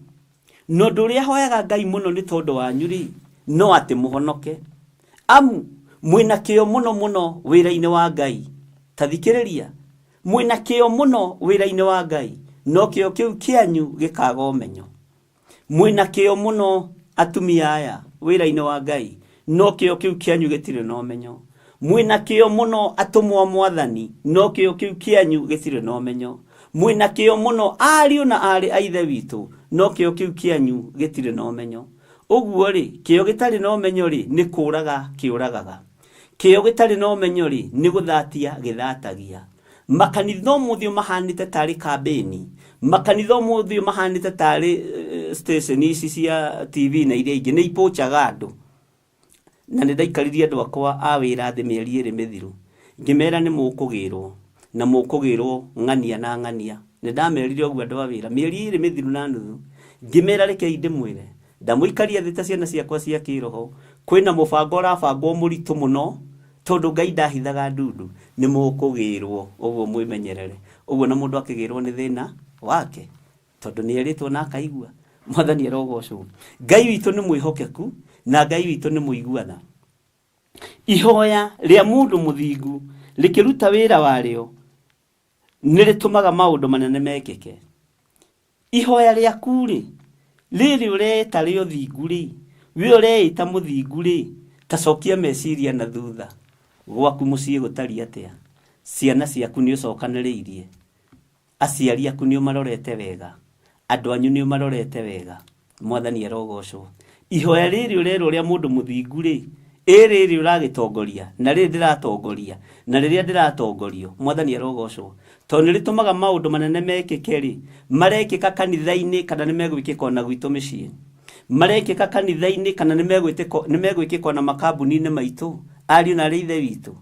no ndu uria hoyaga Ngai muno ni tondu wanyu ri no ati muhonoke amu mwina kio muno wira-ini wa Ngai tathikiriria mwina kio muno wira-ini wa Ngai no kio kiu kianyu gikaga umenyo mwina kio muno atumia aya wira-ini wa Ngai no kio kiu kianyu gitire no umenyo mwina kio muno atumwa mwathani no kio kiu kianyu gitire no umenyo mwina kio muno ariu na ari a ithe witu no kio kiu kianyu gitire no umenyo uguo ri kio gitari no umenyo ri ni kuraga kiuragaga kio gitari no umenyo ri ni guthatia githatagia makanitha muthio mahanite tari kambeni makanitha muthio mahanite tari station ici cia TV na iria ingi ni ipochaga andu na ndaikaririe andu akwa a wira thi mieri iri mithiru ngimera ni mukugirwo na mukugirwo ng'ania na ng'ania ni ndamerire ogwa andu a wira mieri iri mithiru na nuthu ngimera reke inde mwire ndamuikaria thita ciana ciakwa cia kiroho kwina mubango urabangwo muritu muno tondu Ngai ndahithaga ndundu ni mukugirwo uguo mwimenyerere uguo na mundu akigirwo ni thina wake tondu ni eritwo na akaigua mwathani arogocwo Ngai witu ni mwihokeku na Ngai witu ni muiguana ihoya ria mundu muthingu likiruta wira wario niritumaga maundu manene mekike ihoya ria kuri riri ureta rio thingu ri we ureita muthingu ri ta cokia meciria na thutha gwaku mucii gutari atia ciana ciaku ni ucokaniriirie aciari aku ni umarorete wega andu anyu ni umarorete wega mwathani arogocwo ihoya riri urero ria mundu muthingu ri iri uragitongoria na riri ndiratongoria na riria ndiratongorio mwathani arogocwo tondu ritumaga maundu manene mekike ri marekika kanitha-ini kana ni megwikika na gwitu micii marekika kanitha-ini kana ni megwikika na makambuni-ini maitu ariu na rithe witu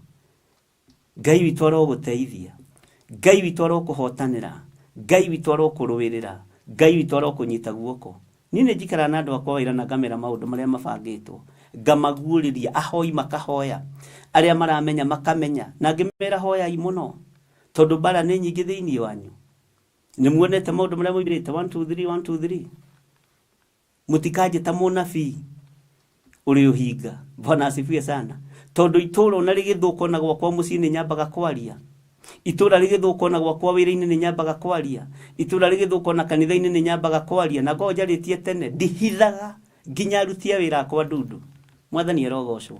Ngai witu aroguteithia Ngai witu arokuhotanira Ngai witu arokurwirira Ngai witu arokunyita guoko ni njikara na andu akwa ira na ngamera maundu maria mabangitwo ngamaguuriria ahoi makahoya aria maramenya makamenya na ngimera hoyai muno tondu bara ni nyingi thiini wanyu ni muonete maundu maria moimirite 1 2 3 1 2 3 mutikaje ta munabii uri uhinga bwana asifiwe sana tondu ituro na rigithuko na gwakwa mucii ni nyambaga kwaria itura rigithuko na gwakwa wira-ini ni nyambaga kwaria itura rigithuko na kanitha-ini ni nyambaga kwaria na ngo njaritie tene ndihithaga nginya rutia wira akwa ndundu mwathani arogocwo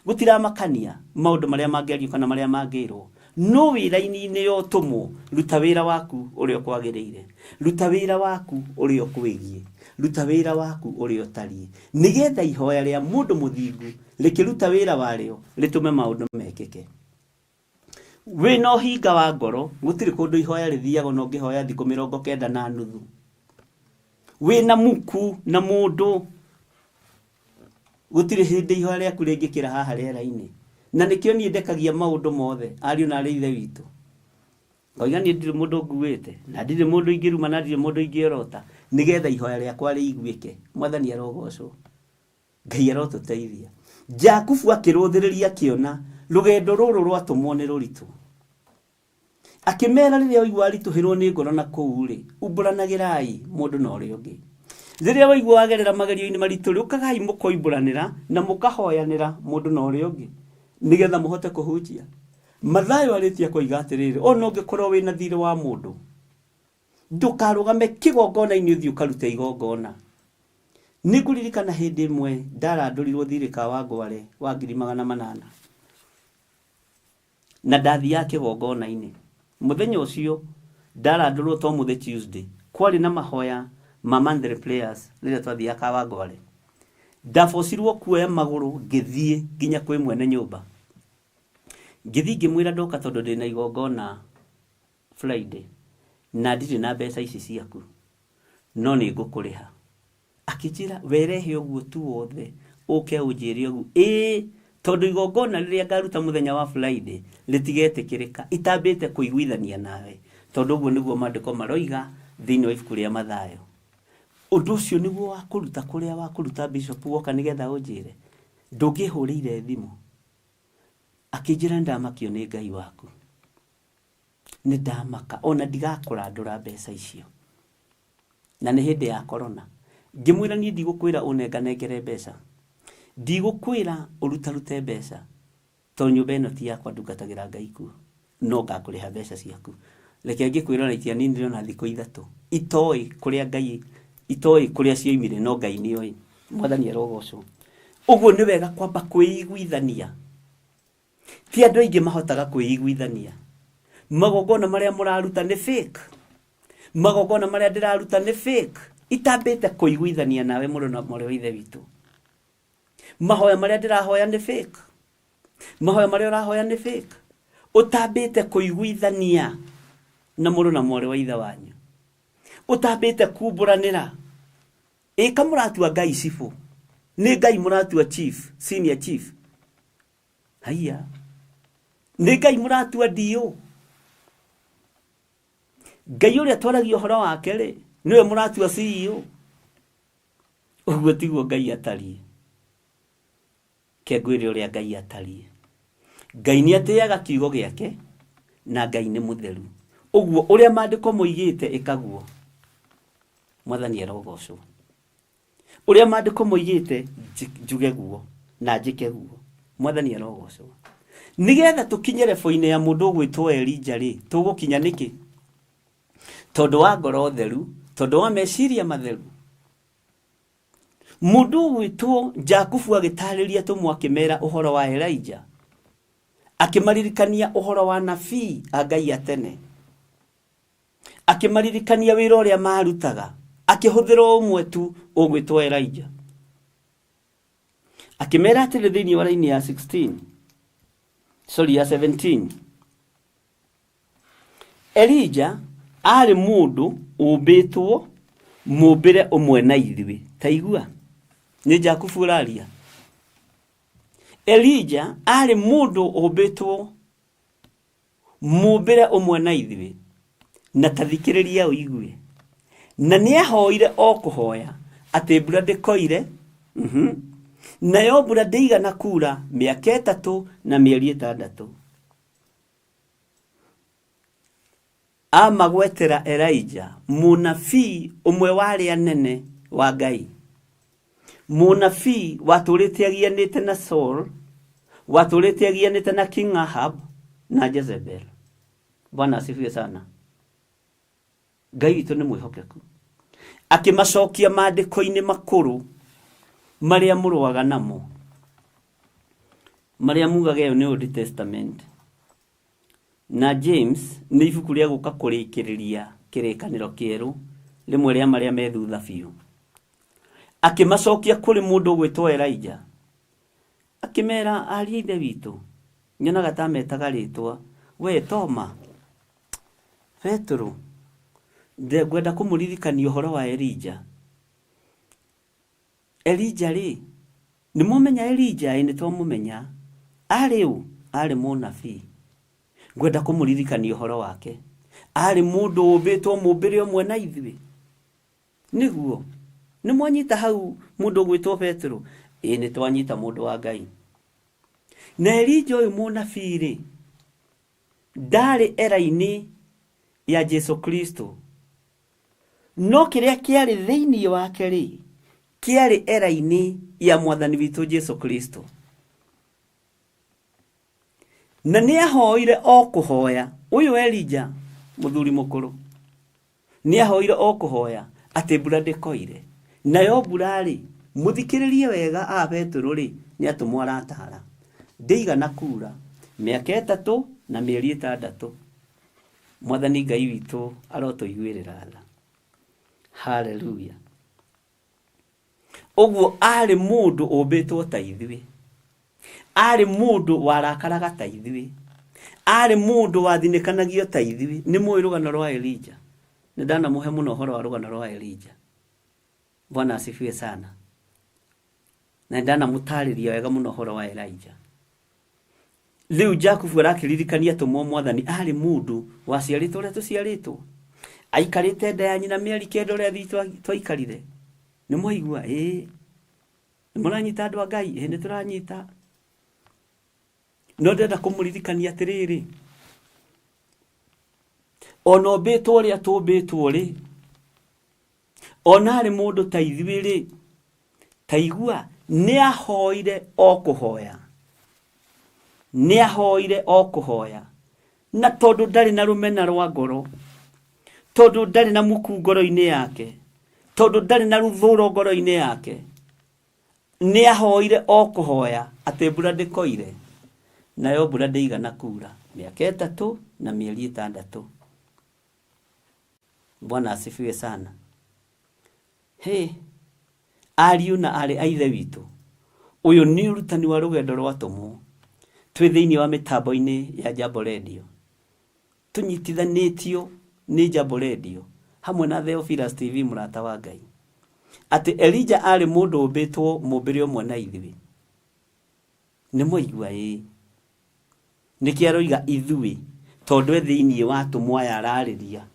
gutira makania maundu maria mangiario kana maria mangirwo no wira-ini ni yo tumo ruta wira waku uri okwagiriire ruta wira waku uri okwigie ruta wira waku uri otarie nigetha ihoya ria mundu muthingu rikiruta wira wario ritume maundu mekeke we no hinga wa ngoro gutiri kundu ihoya rithiago no ngihoya thiku 90 we na muku na mundu gutiri hindi ihoya riaku ringikira haha riera-ini na nikio ni ndekagia maundu mothe ariu na rithe witu oiga ni ndiri mundu nguite na ndiri mundu ingiruma na ndiri mundu ingirota nigetha ihoya riakwa riiguike mwathani arogocwo Ngai arotuteithia Jakubu akiruthiriria kiona rugendo ruru rwatumwo ni ruritu akimera riria oigwa rituhirwo ni ngoro na kuu ri umburanagirai mundu na uri ungi riria waigwa wagerera magerio-ini maritu ri ukagai mukoimburanira na mukahoyanira mundu na uri ungi nigetha muhote kuhunjia mathayo aritia koiga atiriri ona ungikorwo wina thiri wa mundu ndukarugame kigongona-ini uthii ukarute igongona niguririkana hindi imwe ndarandurirwo thirika wa ngware wa 800 na ndathi ya kigongona-ini muthenya ucio ndarandurwo to muthe Tuesday kwari na mahoya ma Monday prayers riria twathia kawa ngware ndafocirwo kuoya maguru ngithie nginya kwi mwene nyumba ngithi ngimwira ndoka tondu ndina igongona Friday na ndiri na mbeca ici ciaku no ni ngukuriha akijira werehe uguo tu wothe uke unjiri uguo tondu igongona riria ngaruta muthenya wa Friday ritigetikirika itambite kuiguithania nawe tondu uguo niguo mandiko maroiga thiini wa ibuku ria Mathayo undu ucio niguo wakuruta kuria wakuruta bishop woka nigetha unjire ndungihurire thimu akijira ndamakio ni Ngai waku ni ndamaka ona ndigakurandura mbeca icio na ni hindi ya corona ngimwira ni ndigukwira unenganengere mbeca ndigukwira urutarute mbeca to nyumba ino ti yakwa ndungatagira Ngai kuo no ngakuriha mbeca ciaku reke ngikwira na itia nini na thiko 3 itoi kuria Ngai itoi kuria cioimire no Ngai ni oi mwathani arogocwo uguo ni wega kwamba kwiguithania ti andu aingi mahotaga kwiguithania magogona maria muraruta ni fake magogona maria ndiraruta ni fake itambite kuiguithania nawe muru na muri wa ithe witu mahoya maria ndirahoya ni fake mahoya maria urahoya ni fake utambite kuiguithania na muru na muri wa ithe wanyu utambite kumburanira kamuratua Ngai cifu ni Ngai muratua chief senior chief haya ni Ngai muratua dio Ngai uria twaragia uhoro wake ri niwe muratua CEO uguo tiguo Ngai atarie kengwire uria Ngai atarie Ngai ni atiaga kiugo giake na Ngai ni mutheru uguo uria mandiko moigite ikaguo mwathani arogocwo uria mandiko moigite njuge guo na njike guo mwathani arogocwo nigetha tukinye level-ini ya mundu gwitwo Elija ri tugukinya niki tondu wa ngoro theru tondu wa meciria matheru Mundu gwitwo Jakubu agitariria tumwa akimera uhoro wa Elijah, akimaririkania uhoro wa nabii Ngai atene, akimaririkania wira uria marutaga, akihuthira umwe tu ugwitwo Elijah. Akimera atiri thiini wa raini ya 17, Elijah ari mundu ubitwo mubire umwe na ithuĩ. Taigua ni Jakubu raria. Elijah ari mundu ubitwo mubire umwe na ithuĩ, na tathikiriria uigue. Na ni ahoire o kuhoya ati mbura ndikoire, nayo mbura ndeigana kura miaka 3 na mieri 6. Amagwetera Elijah munabii umwe wari anene wa Ngai, munabii waturite agianite na Saul, waturite agianite na King Ahab na Jezebel. Bwana asifiwe sana. Ngai witu ni mwihokeku, akimacokia maandiko-ini makuru maria muruaga namo, maria mugaga yo ni Old Testament. Na James ni ibuku ria guka kurikiriria kirikaniro kieru rimwe ria maria methutha biu. Akimacokia kuri mundu gwitwo Elijah, akimera ari ithe witu, nyonaga ta metaga ritwa we Toma, Petro, ngwenda kumuririkania uhoro wa Elijah. Elijah ri ni mumenya Elijah ni twamumenya ari munabii. Ngwenda kumuririkania uhoro wake, ari mundu ubitwo mubire umwe na ithuĩ. Niguo ni mwanyita hau mundu gwitwo Petro, ni twanyita mundu wa Ngai. Na Elijah uyu munabii ri ndari era-ini ya Jesu Kristo, no kiria kiari thiini wake ri kiari era-ini ya mwathani witu Jesu Kristo. Na ni ahoire o kuhoya uyu Elijah muthuri mukuru, ni ahoire o kuhoya ati mbura ndikoire, nayo mbura ri muthikiririe wega Petro ri ni atumwa aratara ndeigana kura miaka 3 na mieri 6. Mwathani Ngai witu arotuiguirira tha. Hallelujah. Oguo ari mundu ubitwo ta ithuĩ, ari mundu warakaraga ta ithuĩ, ari mundu wathinekanagio ta ithuĩ. Ni mwi rugano rwa Elijah, ni ndana muhe muno horo wa rugano rwa Elijah. Bwana asifiwe sana. Na ndana mutariria wega muno horo wa Elijah. Riu Jakubu arakiririkania tumwo mwathani ari mundu waciaritwo uria tuciaritwo, aikarite nda ya nyina mieri 9 uria thitwa twaikarire. Ni muigua ni muranyita andu a Ngai, ni turanyita. No ndenda kumuririkania atiriri, ono bitwo uria tubitwo ri, ona ari mundu ta ithuĩ ri, taigua ni ahoire o kuhoya, ni ahoire o kuhoya. Na tondu ndari na rumena rwa ngoro, tondu ndari na muku ngoro-ini yake, tondu ndari na ruthuro ngoro-ini yake, ni ahoire o kuhoya ati mbura ndikoire, nayo mbura ndeigana kura miaka 3 na mieri 6. Bwana asifiwe sana. Ariu na ari aithe witu, uyu ni urutani wa rugendo rwa tumwo twi thiini wa mitambo-ini ya Jambo Radio, tunyitithanitio ni Jambo Radio hamwe na Theophilus TV murata wa Ngai, ati Elijah ari mundu ubitwo mubire umwe na ithuĩ. Ni muigua ni kiaroiga ithuĩ tondu thiini wa tumwa ya arariria,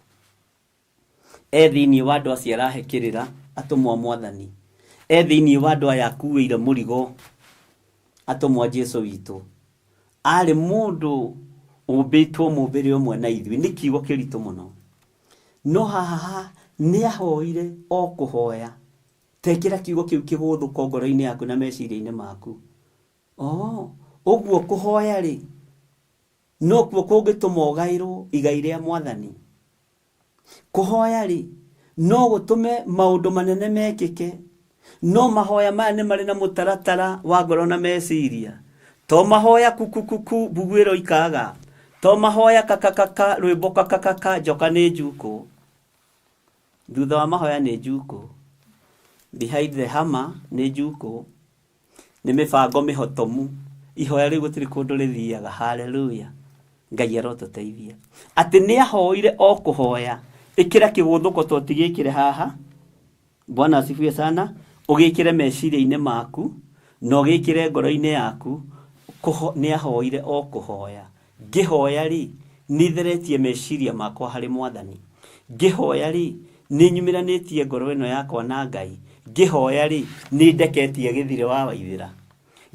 thiini wa andu acio arahekirira atumwa mwathani, thiini wa andu aya akuire murigo atumwa Jesu witu. Ari mundu ubitwo mubire umwe na ithuĩ, ni kiugo kiritu muno. No haha ni ahoire o kuhoya, tekira kiugo kiu kiguthuka ngoro-ini yaku na meciria-ini maku. Uguo kuhoya ri no kuo kungituma ugairwo igai ria mwathani. Kuhoya ri no gutume maundu manene mekike, no mahoya maya nĩ marĩ na mũtaratara wa ngoro na meciria. To mahoya kukukuku bugwĩro ikaga, to mahoya kakakaka rwĩmbo kakakaka njoka nĩ njuku. Thutha wa mahoya nĩ njuku, behind the hammer nĩ njuku, nĩ mĩbango mĩhotomu. Ihoya rĩu gũtirĩ kũndũ rĩthiaga. Haleluya. Ngai arotũteithia. Atĩ nĩ ahoire o kũhoya, ĩkĩra kĩgũthũko to tigĩkĩre haha. Bwana asifiwe sana. Ũgĩkĩre meciria-inĩ maku na ũgĩkĩre ngoro-inĩ yaku. Nĩ ahoire o kũhoya. Ngĩhoya rĩ, nĩtheretie meciria makwa harĩ Mwathani. Ngĩhoya rĩ, nĩ nyumiranĩtie ngoro ĩno yakwa na Ngai. Ngĩhoya rĩ, nĩ ndeketie Gĩthire wa Waithĩra.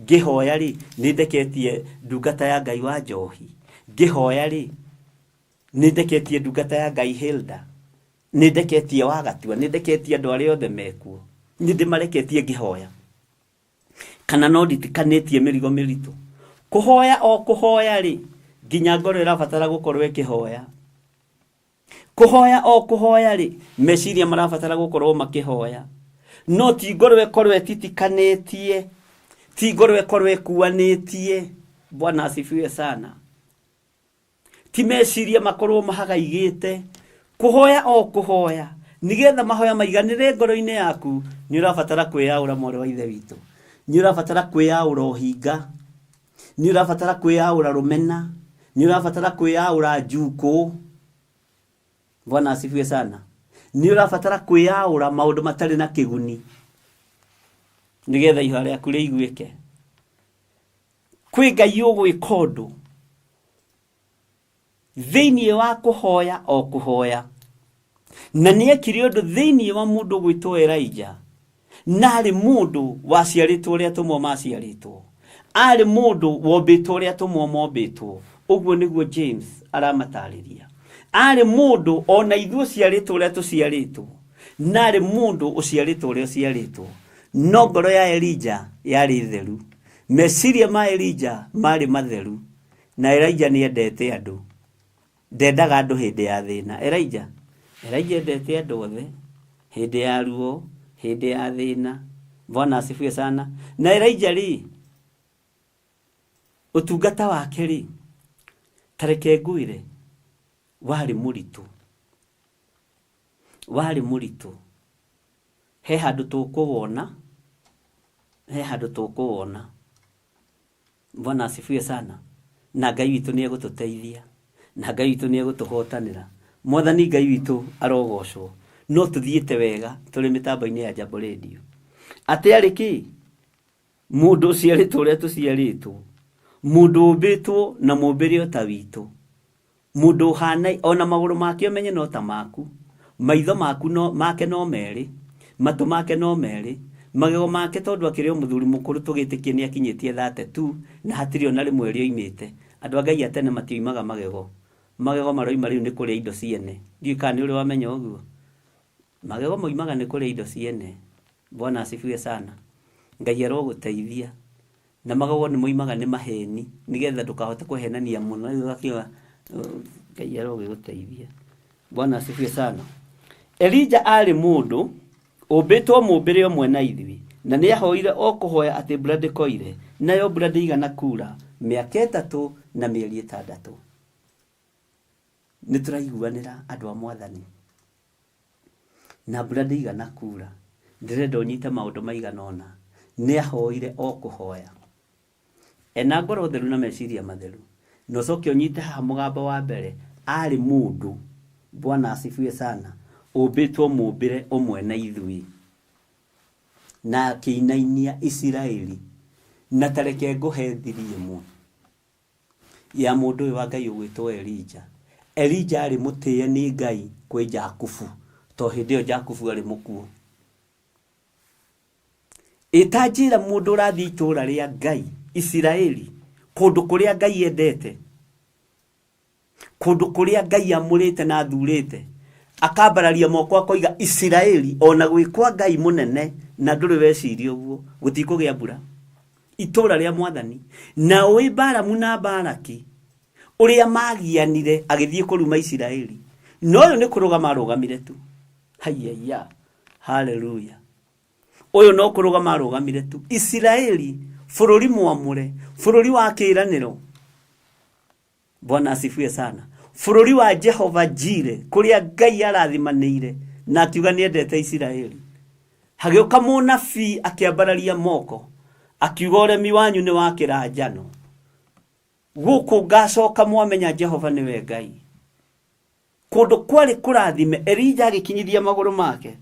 Ngĩhoya rĩ, nĩ ndeketie ndungata ya Ngai wa Njohi. Ngĩhoya rĩ, nĩ ndeketie ndungata ya Ngai Hilda. Nĩ ndeketie Wagatua, nĩ ndeketie andũ arĩa othe mekuo. Nĩ ndĩmareketie ngĩhoya. Kana no nditikanĩtie mĩrigo mĩritũ. Kũhoya o kũhoya rĩ, nginya ngoro ĩrabatara gũkorwo ĩkĩhoya. Kũhoya o kũhoya rĩ, meciria marabatara gũkorwo makĩhoya. No ti ngoro ĩkorwo ĩtitikanĩtie, ti ngoro ĩkorwo ĩkuanĩtie. Bwana asifiwe sana. Ti meciria makorwo mahagaigĩte. Kũhoya o kũhoya, nigetha mahoya maiganĩre ngoro-inĩ yaku, nĩ ũrabatara kwĩyaũra mwarĩ wa Ithe witũ. Nĩ ũrabatara kwĩyaũra ũhinga. Nĩ ũrabatara kwĩyaũra rũmena. Nĩ ũrabatara kwĩyaũra njuku. Bwana asifiwe sana. Nĩ ũrabatara kwĩyaũra maũndũ matarĩ na kĩguni, nigetha ihoya rĩaku rĩiguĩke. Kwĩ Ngai ũgwĩka ũndũ thĩinĩ wa kũhoya o kũhoya. Na nĩ ekire ũndũ thĩinĩ wa mũndũ gwĩtwo Elijah. Na arĩ mũndũ waciarĩtwo ũrĩa atũmwo maciarĩtwo. Arĩ mũndũ wombĩtwo ũrĩa atũmwo mombĩtwo. Ũguo nĩguo James aramatarĩria. Arĩ mũndũ ona ithuĩ ciarĩtwo ũrĩa tũciarĩtwo. Na arĩ mũndũ ũciarĩtwo ũrĩa ũciarĩtwo. No ngoro ya Elijah yarĩ theru. Meciria ma Elijah marĩ matheru. Na Elijah nĩ endete andũ. Ndendaga andũ hĩndĩ ya thĩna. Elijah endete andũ othe hĩndĩ ya ruo, hĩndĩ ya thĩna. Bwana asifiwe sana. Na Elijah rĩ, ũtungata wake rĩ, tareke ngwĩre, warĩ mũritũ. Warĩ mũritũ. He handũ tũkũwona. He handũ tũkũwona. Bwana asifiwe sana. Na Ngai witũ nĩ egũtũteithia. Na Ngai witũ nĩ egũtũhotanĩra. Mwathani Ngai witũ arogocwo. No tũthiĩte wega tũrĩ mĩtambo-inĩ ya Jambo Radio. Atĩ arĩ kĩ? Mũndũ ũciarĩtwo ũrĩa tũciarĩtwo. Mũndũ ũmbĩtwo na mũmbĩre o ta witũ. Mũndũ ũhana ona magũrũ make ũmenye no ta maku. Maitho maku make no merĩ. Matũ make no merĩ. Magego make tondũ akĩrĩ o mũthuri mũkũrũ tũgĩtĩkie nĩ akinyĩtie 32 na hatirĩ ona rĩmwe rĩoimĩte. Andũ a Ngai a tene matioimaga magego. Magego maroima rĩu nĩ kũrĩa indo ciene. Ndiũĩ kana nĩ ũrĩ wamenya ũguo. Magego moimaga nĩ kũrĩa indo ciene. Bwana asifiwe sana. Ngai arogũteithia. Na magego nĩ moimaga nĩ maheni, nigetha ndũkahote kũhenania mũno. Ngai arogũteithia. Bwana asifiwe sana. Elijah arĩ mũndũ ũmbĩtwo mũmbĩre ũmwe na ithuĩ, na nĩ ahoire o kũhoya atĩ mbura ndĩkoire, nayo mbura ndĩigana kura mĩaka 3 na mĩeri 6. Nĩ tũraiguanĩra andũ a Mwathani. Na mbura ndĩigana kura. Ndĩrenda ũnyite maũndũ maigana ũna. Nĩ ahoire o kũhoya. Ena ngoro theru na meciria matheru. Na ũcoke ũnyite haha mũgambo wa mbere. Arĩ mũndũ. Bwana asifiwe sana. Ũmbĩtwo mũmbĩre ũmwe na ithuĩ. Na akĩinainia Isiraeli. Na tareke ngũhe thiri ĩmwe ya mũndũ ũyũ wa Ngai ũgwĩtwo Elijah. Elijah arĩ mũtĩe nĩ Ngai kwĩ Jakubu. To hĩndĩ ĩyo Jakubu arĩ mũkuũ. Ĩtanjĩra mũndũ ũrathiĩ itũũra rĩa Ngai, Isiraeli, kũndũ kũrĩa Ngai endete, kũndũ kũrĩa Ngai amũrĩte na athurĩte, akambararia moko akoiga Isiraeli, ona gwĩkwa Ngai mũnene na ndũrĩ weciria ũguo, gũtikũgĩa mbura. Itũũra rĩa Mwathani. Na ũĩ Balamu na Balaki ũrĩa magianire agĩthiĩ kũruma Isiraeli. No ũyũ nĩ kũrũgama arũgamire tu. Haiya. Haleluya. Oyo no kurugama rugamire tu. Israeli bururi mwamure, bururi wa kiraniro. Bwana asifiwe sana. Bururi wa Jehova Jire, kuria Ngai arathimanire na akiuga niendete Israeli. Hageuka munabii akiambararia moko, akiuga uremi wanyu ni wa kiranjano. Guku ngacoka mwamenya Jehova niwe Ngai. Kundu kwari kurathime, Elija agikinyithia maguru make,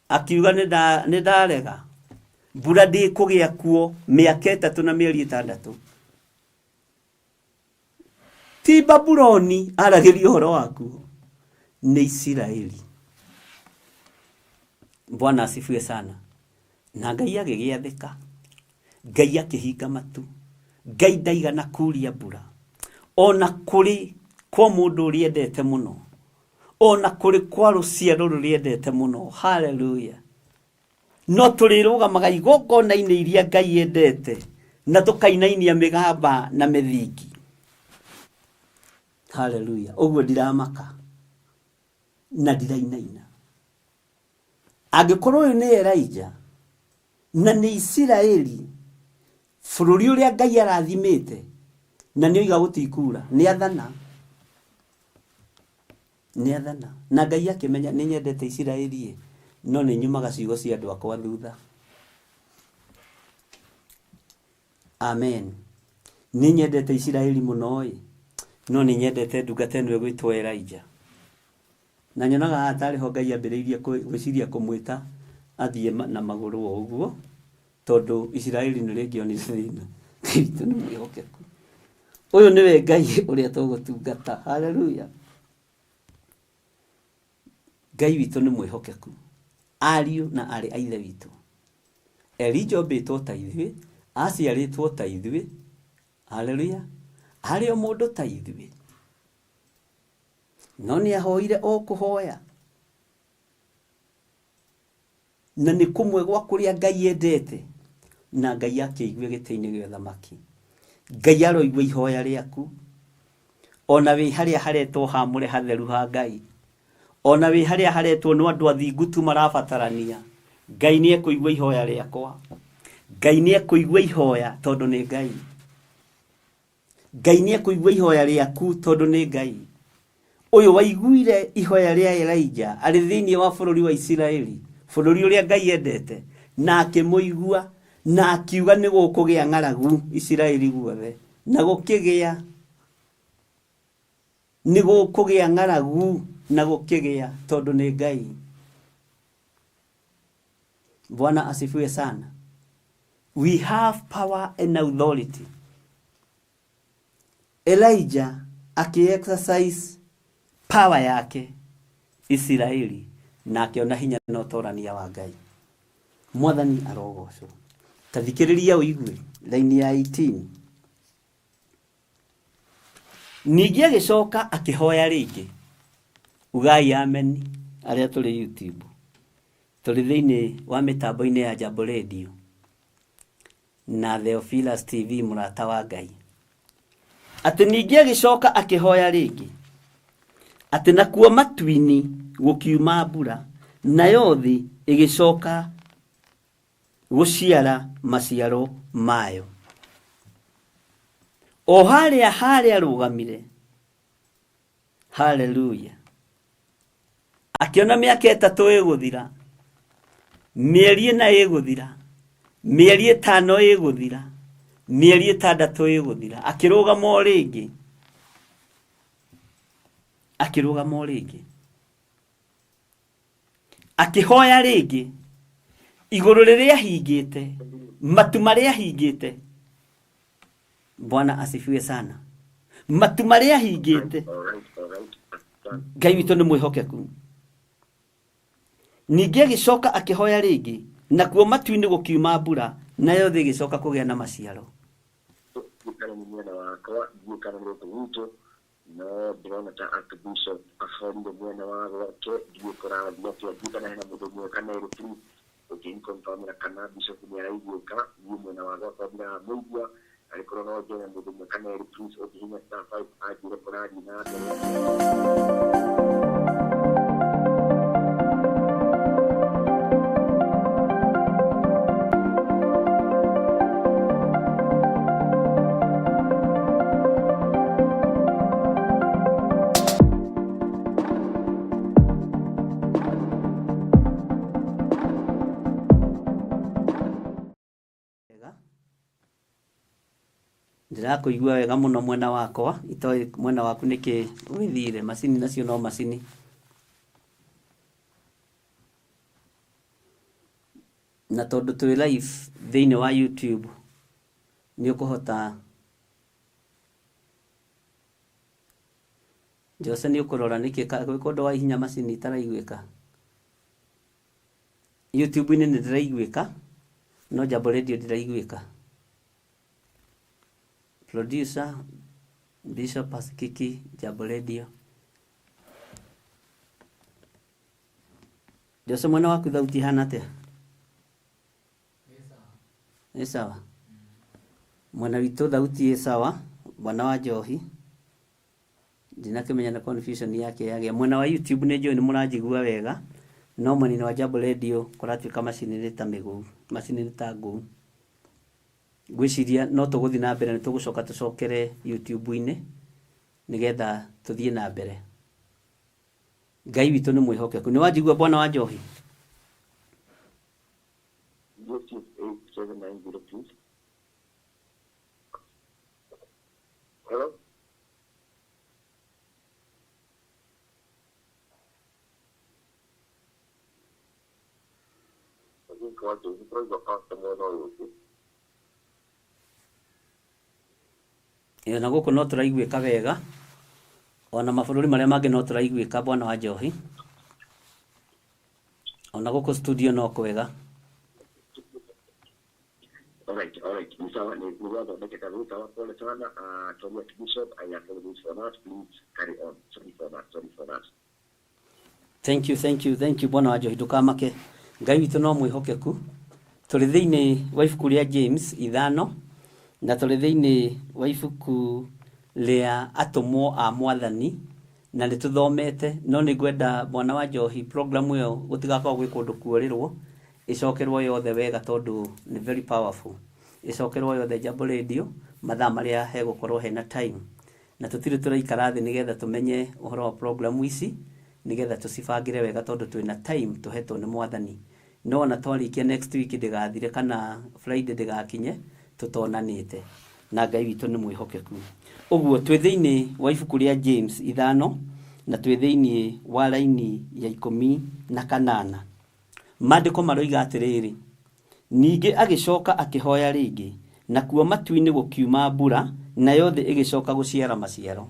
akiuga ni ndarega, mbura ndikugia kuo miaka 3 na mieri 6. Ti Babuloni aragiria uhoro waku, ni Israeli. Bwana asifiwe sana. Na Ngai agigiathika, Ngai akihinga matu, Ngai ndaigana kuria mbura, ona kuri kwa mundu uriendete muno, ona kuri kwa ruciaro ruriendete muno. Hallelujah. No turirugamaga igongona-ini iria Ngai endete, na tukainainia migamba na mithingi. Hallelujah. Uguo ndiramaka na ndirainaina. Angikorwo uyu ni Elijah na ni Israeli, bururi uria Ngai arathimite, na ni oiga gutikura, ni athana. Ni athana. Na Ngai akimenya ni nyendete Israeli, no ni nyumaga ciugo cia andu akwa thutha. Amen. Ni nyendete Israeli muno, no ni nyendete ndungata ĩno ĩgwĩtwo Elijah. Na nyonaga atari ho Ngai ambĩrĩirie gwĩciria kũmwĩta athiĩ na magũrũ o ũguo, tondu Israeli nĩ rĩngĩonire thĩna. Kristo nĩ mwĩhokeku. Ũyũ nĩwe Ngai ũrĩa tũgũtungata. Hallelujah. Ngai witũ nĩ mwĩhokeku. Ariũ na arĩ a ithe witũ. Elijah ombĩtwo ta ithuĩ, aciarĩtwo ta ithuĩ. Hallelujah. Arĩ o mũndũ ta ithuĩ. No nĩ ahoire o kũhoya. Na nĩ kũmwe gwa kũrĩa Ngai endete. Na Ngai akĩigua gĩtĩ-inĩ gĩa ũthamaki. Ngai aroigua ihoya rĩaku. Ona wĩ harĩa haretwo hamũre hatheru ha Ngai. Ona wĩ harĩa haretwo nĩ andũ athingu tu marabatarania. Ngai nĩ ekũigua ihoya rĩakwa. Ngai nĩ ekũigua ihoya tondũ nĩ Ngai. Ngai nĩ ekũigua ihoya rĩaku tondũ nĩ Ngai. Uyu waiguire ihoya rĩa Elijah arĩ thĩinĩ wa bũrũri wa Isiraeli, bũrũri ũrĩa Ngai endete, na akĩmũigua na akiuga nĩ gũkũgĩa ng'aragu Isiraeli guothe, na gũkĩgĩa, nĩ gũkũgĩa ng'aragu na gũkĩgĩa tondũ nĩ Ngai. Bwana asifiwe sana. We have power and authority. Elijah aki-exercise power yake Israeli, na akiona hinya na ũtorania wa Ngai. Mwathani arogocwo. Tathikĩrĩria ũigue laini ya 18. Ningĩ agĩcoka akĩhoya rĩngĩ. Ugai amen arĩa tũrĩ YouTube. Tũrĩ thĩinĩ wa mĩtambo-inĩ ya Jambo Radio na Theophilus TV mũrata wa Ngai. Atĩ ningĩ agĩcoka akĩhoya rĩngĩ. Atĩ nakuo matu-inĩ gũkiuma mbura, nayo thĩ ĩgĩcoka gũciara maciaro mayo. O harĩa rũgamire. Hallelujah. Akiona mĩaka 3 ĩgũthira, mĩeri 4 ĩgũthira, mĩeri 5 ĩgũthira, mĩeri 6 ĩgũthira, akĩrũgama o rĩngĩ. Akĩrũgama o rĩngĩ. Akĩhoya rĩngĩ. Igũrũ rĩrĩa hingĩte, matu marĩa hingĩte. Bwana asifiwe sana. Matu marĩa hingĩte. Ngai witũ nĩ mwĩhokeku. Ningĩ agĩcoka akĩhoya rĩngĩ, nakuo matu-inĩ gũkiuma mbura, nayo thĩ ĩgĩcoka kũgĩa na maciaro. No ndĩrona ta Archbishop aborire mwena wa gwake, ndiũĩ kũrathiĩ atĩa, ndiũĩ kana hena mũndũ ũmwe kana erĩ tu ũkĩinconfirmĩra kana Bishop nĩ araiguĩka. Niĩ mwena wa gwakwa ndiramũigua, angĩkorwo no ngĩona mũndũ ũmwe kana erĩ please ũngĩhinya *5 anjĩre kũrathiĩ na mbere. ndirakuigua wega muno mwena wakwa itoe mwena waku niki withire macini nacio no macini na tondu twi live thiini wa YouTube ni ukuhota Jose ni ukurora niki kundu wa hinya macini itaraiguika YouTube ni ndiraiguika no Jambo Radio ndiraiguika producer Bishop Asikiki Jambo Radio Jose mwana waku thauti hana atia ni sawa mwana witu thauti sawa bwana wa Njohi ndinakimenya na confusion yake yage mwana wa YouTube ni njoi ni muranjigua wega no mwana wa Jambo Radio kuratuika macini ni ta migu macini ni ta ngu gwiciria no tuguthi na mbere ni tugucoka tucokere YouTube-ini nigetha tuthie na mbere Ngai witu ni mwihokeku ni wanjigua bwana wa Njohi Hello? na guku no turaiguika wega ona mabururi maria mangi no turaiguika bwana wa Njohi ona guku studio no kwega Alright. Sawa ni wado ndeketa ruta wa pole sana. Tolia Bishop, I apologize for that. Please carry on. Sorry for that. Thank you bwana wa Njohi ndukamake Ngai witu no mwihokeku tuli thiini wa ibuku ria James 5 na tuli thiini wa ibuku ria atumwo a mwathani na nituthomete no ni gwenda bwana wa Njohi program iyo gutigakorwo gwi kundu kuorirwo icokerwo yothe wega tondu ni very powerful icokerwo yothe Jambo Radio mathaa maria hegukorwo hena time na tutire turaikara thi nigetha tumenye uhoro wa program ici nigetha tucibangire wega tondu twina time tuhetwo ni mwathani no na twarikia next week ndigathire kana Friday ndigakinye tutonanite na Ngai witu ni mwihokeku uguo twi thiini wa ibuku ria James 5 na twi thiini wa laini ya 18 Maandiko maroiga atiriri ningi agicoka akihoya ringi na kuo matu-ini gukiuma mbura na yothe igicoka guciara maciaro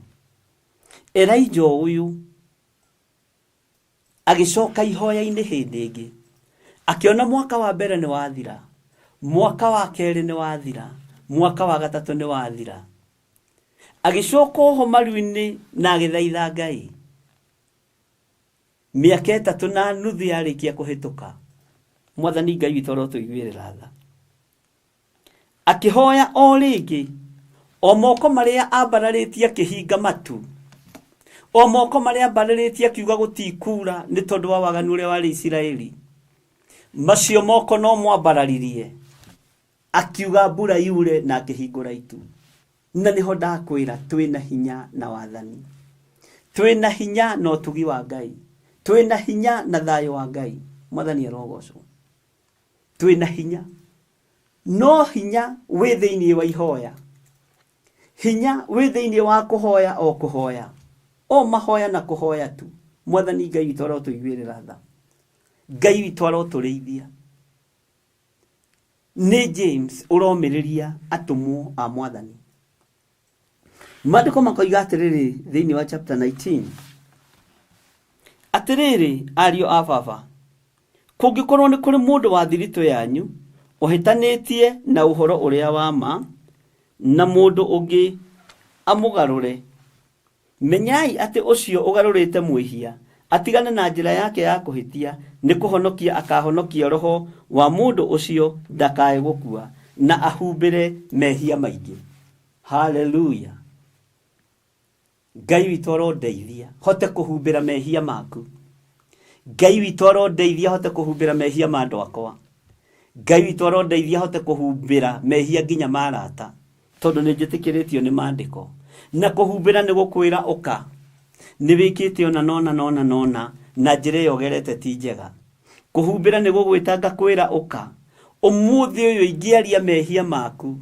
Elijah uyu agicoka ihoya-ini hindi ingi akiona mwaka wa mbere ni wathira mwaka wa keri ni wathira mwaka wa gatatu ni wathira agicoka ho maru-ini na agithaitha Ngai miaka 3 na nuthu yarikia kuhituka mwathani Ngai witu ro tuiguirira tha akihoya o ringi o moko maria ambararitie kihinga matu o moko maria ambararitie kiuga gutikura ni tondu wa waganu uria wari Isiraeli macio moko no mwambararirie akiuga mbura yure na akihingura itu na niho ndakwira twina hinya na wathani twina hinya no tugi wa Ngai twina hinya na thayo wa Ngai mwathani arogocwo twina hinya no hinya wi thiini wa ihoya hinya wi thiini wa kuhoya o kuhoya o mahoya na kuhoya tu mwathani Ngai witu ro tuiguirira tha Ngai witu ro turithia ni James uromiriria atumwo a mwathani Maandiko makoiga atiriri thiini wa chapter 19 atiriri ario a baba kungikorwo ni kuri mundu wa thirito yanyu uhitanitie na uhoro uria wa ma na mundu ungi amugarure menyai ati ucio ugarurite mwihia atigane na njira yake ya kuhitia ni kuhonokia akahonokia roho wa mundu ucio ndakae gukua na ahumbire mehia maingi hallelujah Ngai witu arondeithia hote kuhumbira mehia maku Ngai witu arondeithia hote kuhumbira mehia ma andu akwa Ngai witu arondeithia hote kuhumbira mehia nginya marata tondu ni njitikiritio ni maandiko na kuhumbira ni gukwira uka ni wikite ona nona na njira yogerete ti njega kuhumbira ni gugwita ngakwira uka umuthi uyu ingiaria mehia maku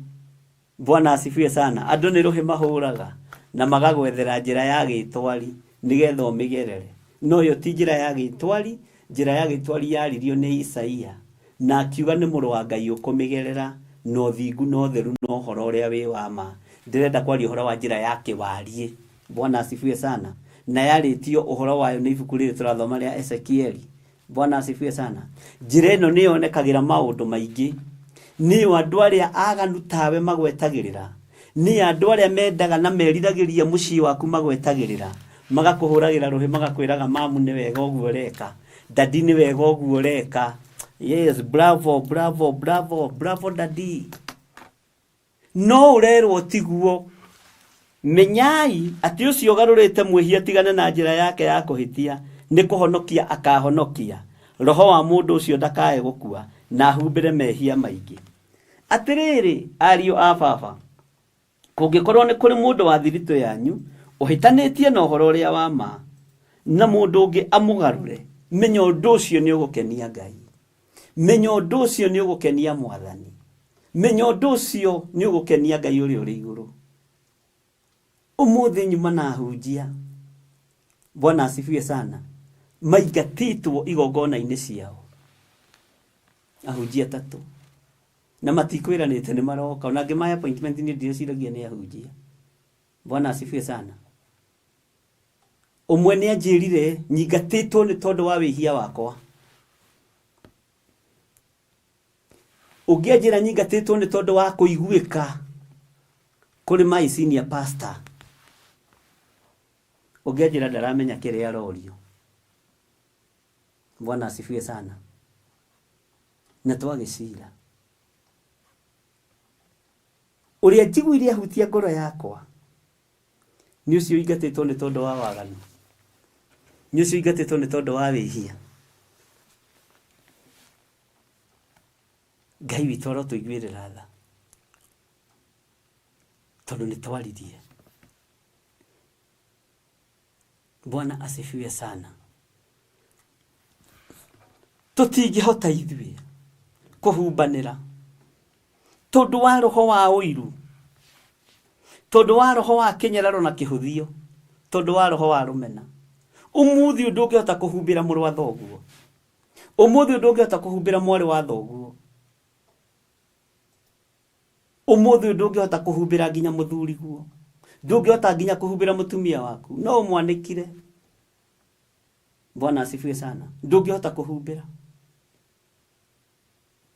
Bwana asifiwe sana. Andũ nĩ rũhĩ mahũraga na magagwethera njĩra ya gĩtwari nĩgetha ũmĩgerere. No yo ti njĩra ya gĩtwari, njĩra ya gĩtwari yaririo nĩ Isaia na akiuga nĩ mũrũ wa Ngai ũkũmĩgerera na ũthingu na ũtheru na ũhoro ũrĩa wĩ wa ma. Ndĩrenda kwaria ũhoro wa njĩra ya kĩwarie. Bwana asifiwe sana. Na yarĩtio ũhoro wayo nĩ ibuku rĩrĩ tũrathoma rĩa Ezekieli. Bwana asifiwe sana. Njĩra ĩno nĩ yonekagĩra maũndũ maingĩ. Nĩ andũ arĩa aganu tawe magwetagĩrĩra. Nĩ andũ arĩa mendaga na meriragĩria mũciĩ waku magwetagĩrĩra. Magakũhũragĩra rũhĩ magakwĩraga mamu nĩ wega ũguo ũreka. Dadi nĩ wega ũguo ũreka. Yes, bravo, bravo, bravo, bravo dadi. No ũrerwo tiguo. Menyai atĩ ũcio ũgarũrĩte mwĩhia tigane na njĩra yake ya kũhĩtia nĩ kũhonokia akahonokia. Roho wa mũndũ ũcio ndakae gũkua na humbĩre mehia maingĩ. Atĩrĩrĩ, ariũ a baba, kũngĩkorwo nĩ kũrĩ mũndũ wa thiritũ yanyu ũhĩtanĩtie na ũhoro ũrĩa wa ma na mũndũ ũngĩ amũgarũre, menya ũndũ ũcio nĩ ũgũkenia Ngai. Menya ũndũ ũcio nĩ ũgũkenia Mwathani. Menya ũndũ ũcio nĩ ũgũkenia Ngai ũrĩa ũrĩ igũrũ. Ũmũthĩ nyuma na hunjia. Bwana asifiwe sana. Maingatĩtwo igongona-inĩ ciao. Ahunjia 3. Na matikwĩranĩte nĩ maroka. Ona angĩ my appointment nĩ ndĩreciragia nĩ ahunjia. Bwana asifiwe sana. Ũmwe nĩ anjĩrire nyingatĩtwo nĩ tondũ wa wĩhia wakwa. Ũngĩ anjĩra nyingatĩtwo nĩ tondũ wa kũiguĩka kũrĩ my senior pastor. Ũngĩ anjĩra ndaramenya kĩrĩa arorio. Bwana asifiwe sana. Na twagĩcira. Ũrĩa njiguire ahutia ngoro yakwa nĩ ũcio ingatĩtwo nĩ tondũ wa waganu. Nĩ ũcio ingatĩtwo nĩ tondũ wa wĩhia. Ngai witũ arotũiguĩrĩra tha. Tondũ nĩ twaririe. Bwana asifiwe sana. Tũtingĩhota ithuĩ kũhumbanĩra tondũ wa roho wa ũiru, tondũ wa roho wa kĩnyararo na kĩhũthio, tondũ wa roho wa rũmena. Ũmũthĩ ũndũ ũngĩhota kũhumbĩra mũrũ wa thoguo. Ũmũthĩ ũndũ ũngĩhota kũhumbĩra mwarĩ wa thoguo. Ũmũthĩ ũndũ ũngĩhota kũhumbĩra nginya mũthuri guo. Ndũngĩhota nginya kũhumbĩra mũtumia waku. No ũmwanĩkire. Bwana asifiwe sana. Ndũngĩhota kũhumbĩra.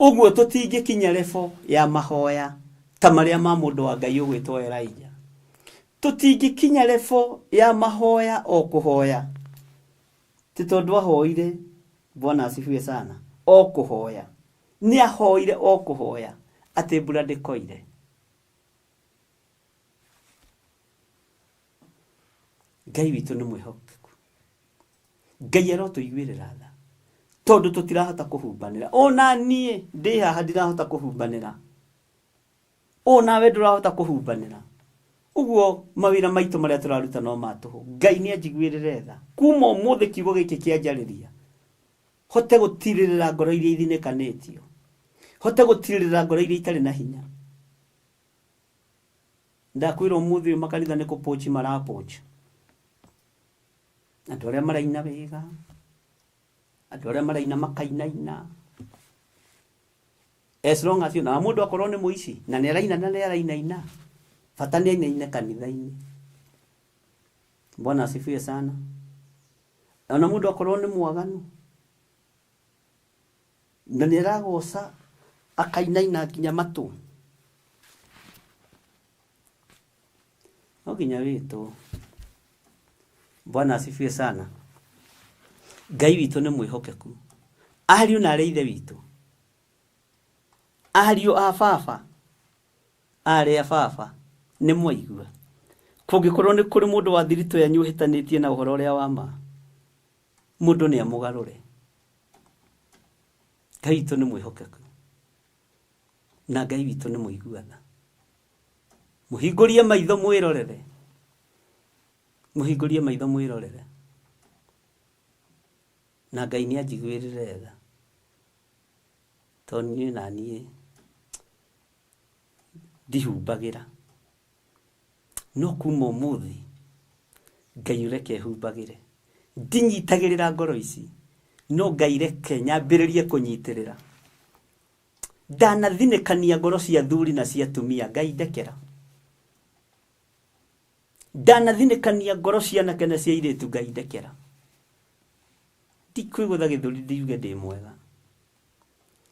Ũguo tũtingĩkinya level ya mahoya ta marĩa ma mũndũ wa Ngai ũgwĩtwo Elijah. Tũtingĩkinya level ya mahoya o kũhoya. Ti tondũ ahoire. Bwana asifiwe sana. O kũhoya. Nĩ ahoire o kũhoya atĩ mbura ndĩkoire. Ngai witũ nĩ mwĩhokeku. Ngai arotũiguĩrĩra tha. Tondũ tũtirahota kũhumbanĩra. Ona niĩ ndĩ haha ndirahota kũhumbanĩra. Ona we ndũrahota kũhumbanĩra. Ũguo mawĩra maitũ marĩa tũraruta no matũhũ. Ngai nĩ anjiguĩrĩre tha. Kuma ũmũthĩ kiugo gĩkĩ kĩanjarĩria. Hote gũtirĩrĩra ngoro iria ithinĩkanĩtio. Hote gũtirĩrĩra ngoro iria itarĩ na hinya. Ndakwĩra ũmũthĩ makanitha nĩ kũpochi marapochi. Andũ arĩa maraina wega. Andũ arĩa maraina makainaina. As long as you know, mũndũ akorwo nĩ mũici na nĩ araina na nĩ arainaina. Bata nĩ ainaine kanitha-inĩ. Bwana asifiwe sana. Na mũndũ akorwo nĩ mwaganu na nĩ aragoca akainaina nginya matũ. No nginya wĩtwo. Bwana asifiwe sana. Ngai witũ nĩ mwĩhokeku. Ariũ na arĩa ithe witũ. Ariũ a baba. Arĩa a baba nĩ mwaigua. Kũngĩkorwo nĩ kũrĩ mũndũ wa thiritũ yanyu ũhĩtanĩtie na ũhoro ũrĩa wa ma. Mũndũ nĩ amũgarũre. Ngai witũ nĩ mwĩhokeku. Na Ngai witũ nĩ mũiguana. Mũhingũrie maitho mwĩrorere. Mũhingũrie maitho mwĩrorere. Na Ngai nĩ anjiguĩrĩre tha. Tondũ niĩ na niĩ ndihumbagira no kuma umuthi Ngai ureke humbagire ndinyitagirira ngoro ici no Ngai reke nyambiririe kunyitirira ndanathinekania ngoro cia thuri na cia tumia Ngai ndekera ndanathinekania ngoro cia anake na cia iritu Ngai ndekera ndikwigutha githuri ndiuge ndi mwega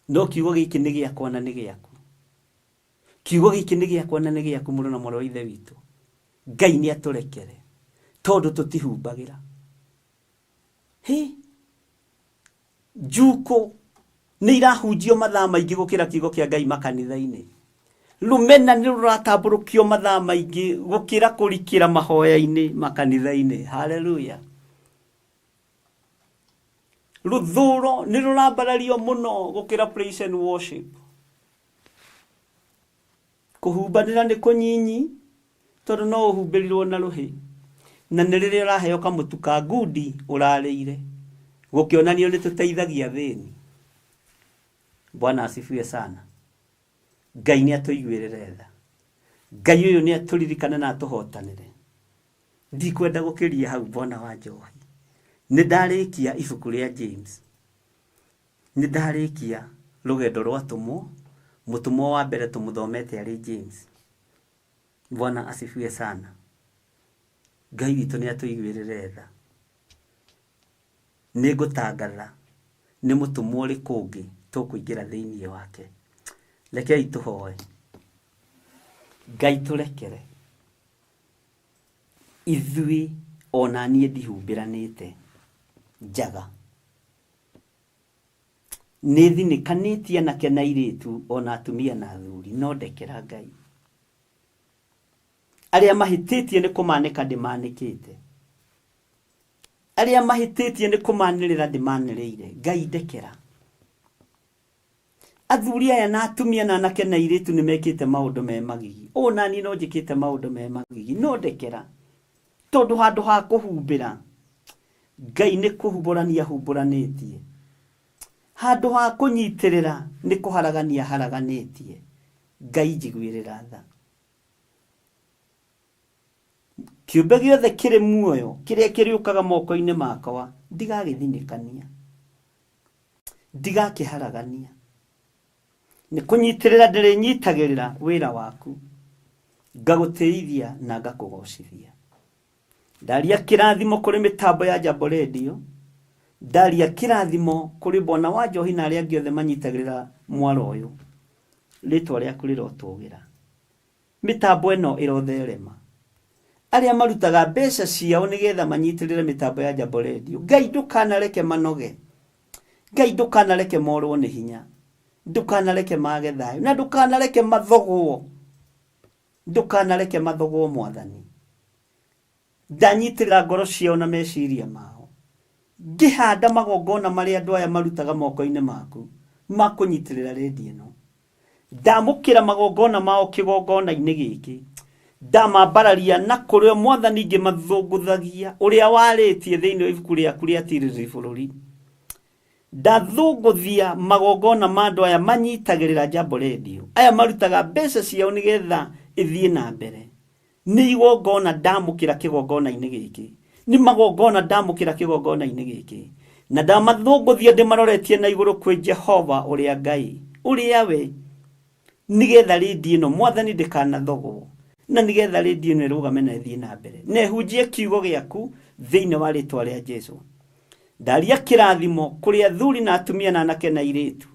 no kiugo giki ni giakwa na ni giaku kiugo giki ni giakwa na ni giaku mũrũ na mwarĩ wa ithe witũ Ngai ni aturekere tondu tutihumbagira juko ni irahunjio mathaa maingĩ gũkĩra kiugo kĩa Ngai makanitha-inĩ rumena ni rũratamburũkio mathaa maingĩ gũkĩra kũrikĩra mahoya-inĩ makanitha-inĩ haleluya ruthuro ni rũrambarario mũno gũkĩra praise and worship kuhumbanĩra nĩ kũnyinyi tondu no ũhumbĩrirwo na rũhĩ na nĩ rĩrĩa ũraheo kamũtu ka ngundi ũrarĩire gũkĩonanio nĩ tũteithagia thĩni Bwana asifiwe sana Ngai nĩ atũiguĩrĩre tha Ngai ũyũ nĩ atũririkane na atũhotanĩre ndikwenda gũkĩria hau Bwana wa njohi nĩ ndarĩkia ibuku rĩa James nĩ ndarĩkia rũgendo rwa tũmwo mũtũmwo wa mbere tũmũthomete arĩ James Bwana asifiwe sana Ngai witũ nĩ atũiguĩrĩre tha nĩ ngũtangatha nĩ mũtũmwo ũrĩkũ ũngĩ tũkũingĩra thĩinĩ wake rekei tũhoe Ngai tũrekere ithuĩ ona niĩ ndihumbiranĩte njaga nĩ thinikanĩtie anake na airĩtu ona atumia na athuri no ndekera Ngai arĩa mahĩtĩtie nĩ kũmanĩka ndĩmanĩkĩte arĩa mahĩtĩtie nĩ kũmanĩrĩra ndĩmanĩrĩire Ngai ndekera athuri aya na atumia na anake na airĩtu nĩ mekĩte maũndũ me magigi ona niĩ no njĩkĩte maũndũ me magigi no ndekera tondu handũ ha kũhumbĩra Ngai nĩ kũhumbũrania humbũranĩtie handũ ha kũnyitĩrĩra nĩ kũharagania haraganĩtie Ngai njiguĩrĩra tha kiũmbe gĩothe kĩrĩ muoyo kĩrĩa kĩrĩũkaga moko-inĩ makwa ndigagĩthinĩkania ndigakĩharagania nĩ kũnyitĩrĩra ndĩrĩnyitagĩrĩra wĩra waku ngagũtĩithia na ngakũgocithia ndaria kĩrathimo kũrĩ mĩtambo ya Jambo Radio ndaria kĩrathimo kũrĩ Bwana wa njohi na arĩa angĩ othe manyitagĩrĩra mwaro ũyũ rĩtwa rĩaku rĩrotũgĩra mĩtambo ĩno ĩrotherema arĩa marutaga mbeca ciao nĩgetha manyitĩrĩre mĩtambo ya Jambo Radio Ngai ndũkanareke manoge Ngai ndũkanareke morwo nĩ hinya ndũkanareke mage thayũ na ndũkanareke mathogwo Mwathani ndanyitĩrĩra ngoro ciao na meciria mao ngĩhanda magongona marĩa andũ aya marutaga moko-inĩ maku makũnyitĩrĩra redio ĩno ndamũkĩra magongona mao kĩgongona-inĩ gĩkĩ ndamambararia na kũrĩa Mwathani ngĩmathũngũthagia ũrĩa warĩtie thĩinĩ wa ibuku rĩaku rĩa tirĩrĩ bũrũri ndathũngũthia magongona ma andũ aya manyitagĩrĩra Jambo Radio aya marutaga mbeca ciao nĩgetha ĩthiĩ na mbere nĩ igongona ndamũkĩra kĩgongona-inĩ gĩkĩ nĩ magongona ndamũkĩra kĩgongona-inĩ gĩkĩ na ndamathũngũthia ndĩmaroretie na igũrũ kwĩ Jehova ũrĩa Ngai ũrĩa we nĩgetha redio ĩno Mwathani ndĩkanathogwo na nĩgetha redio ĩno ĩrũgame na ĩthiĩ na mbere na ĩhunjie kiugo gĩaku thĩinĩ wa rĩtwa rĩa Jesũ ndaria kĩrathimo kũrĩ athuri na atumia na anake na airĩtu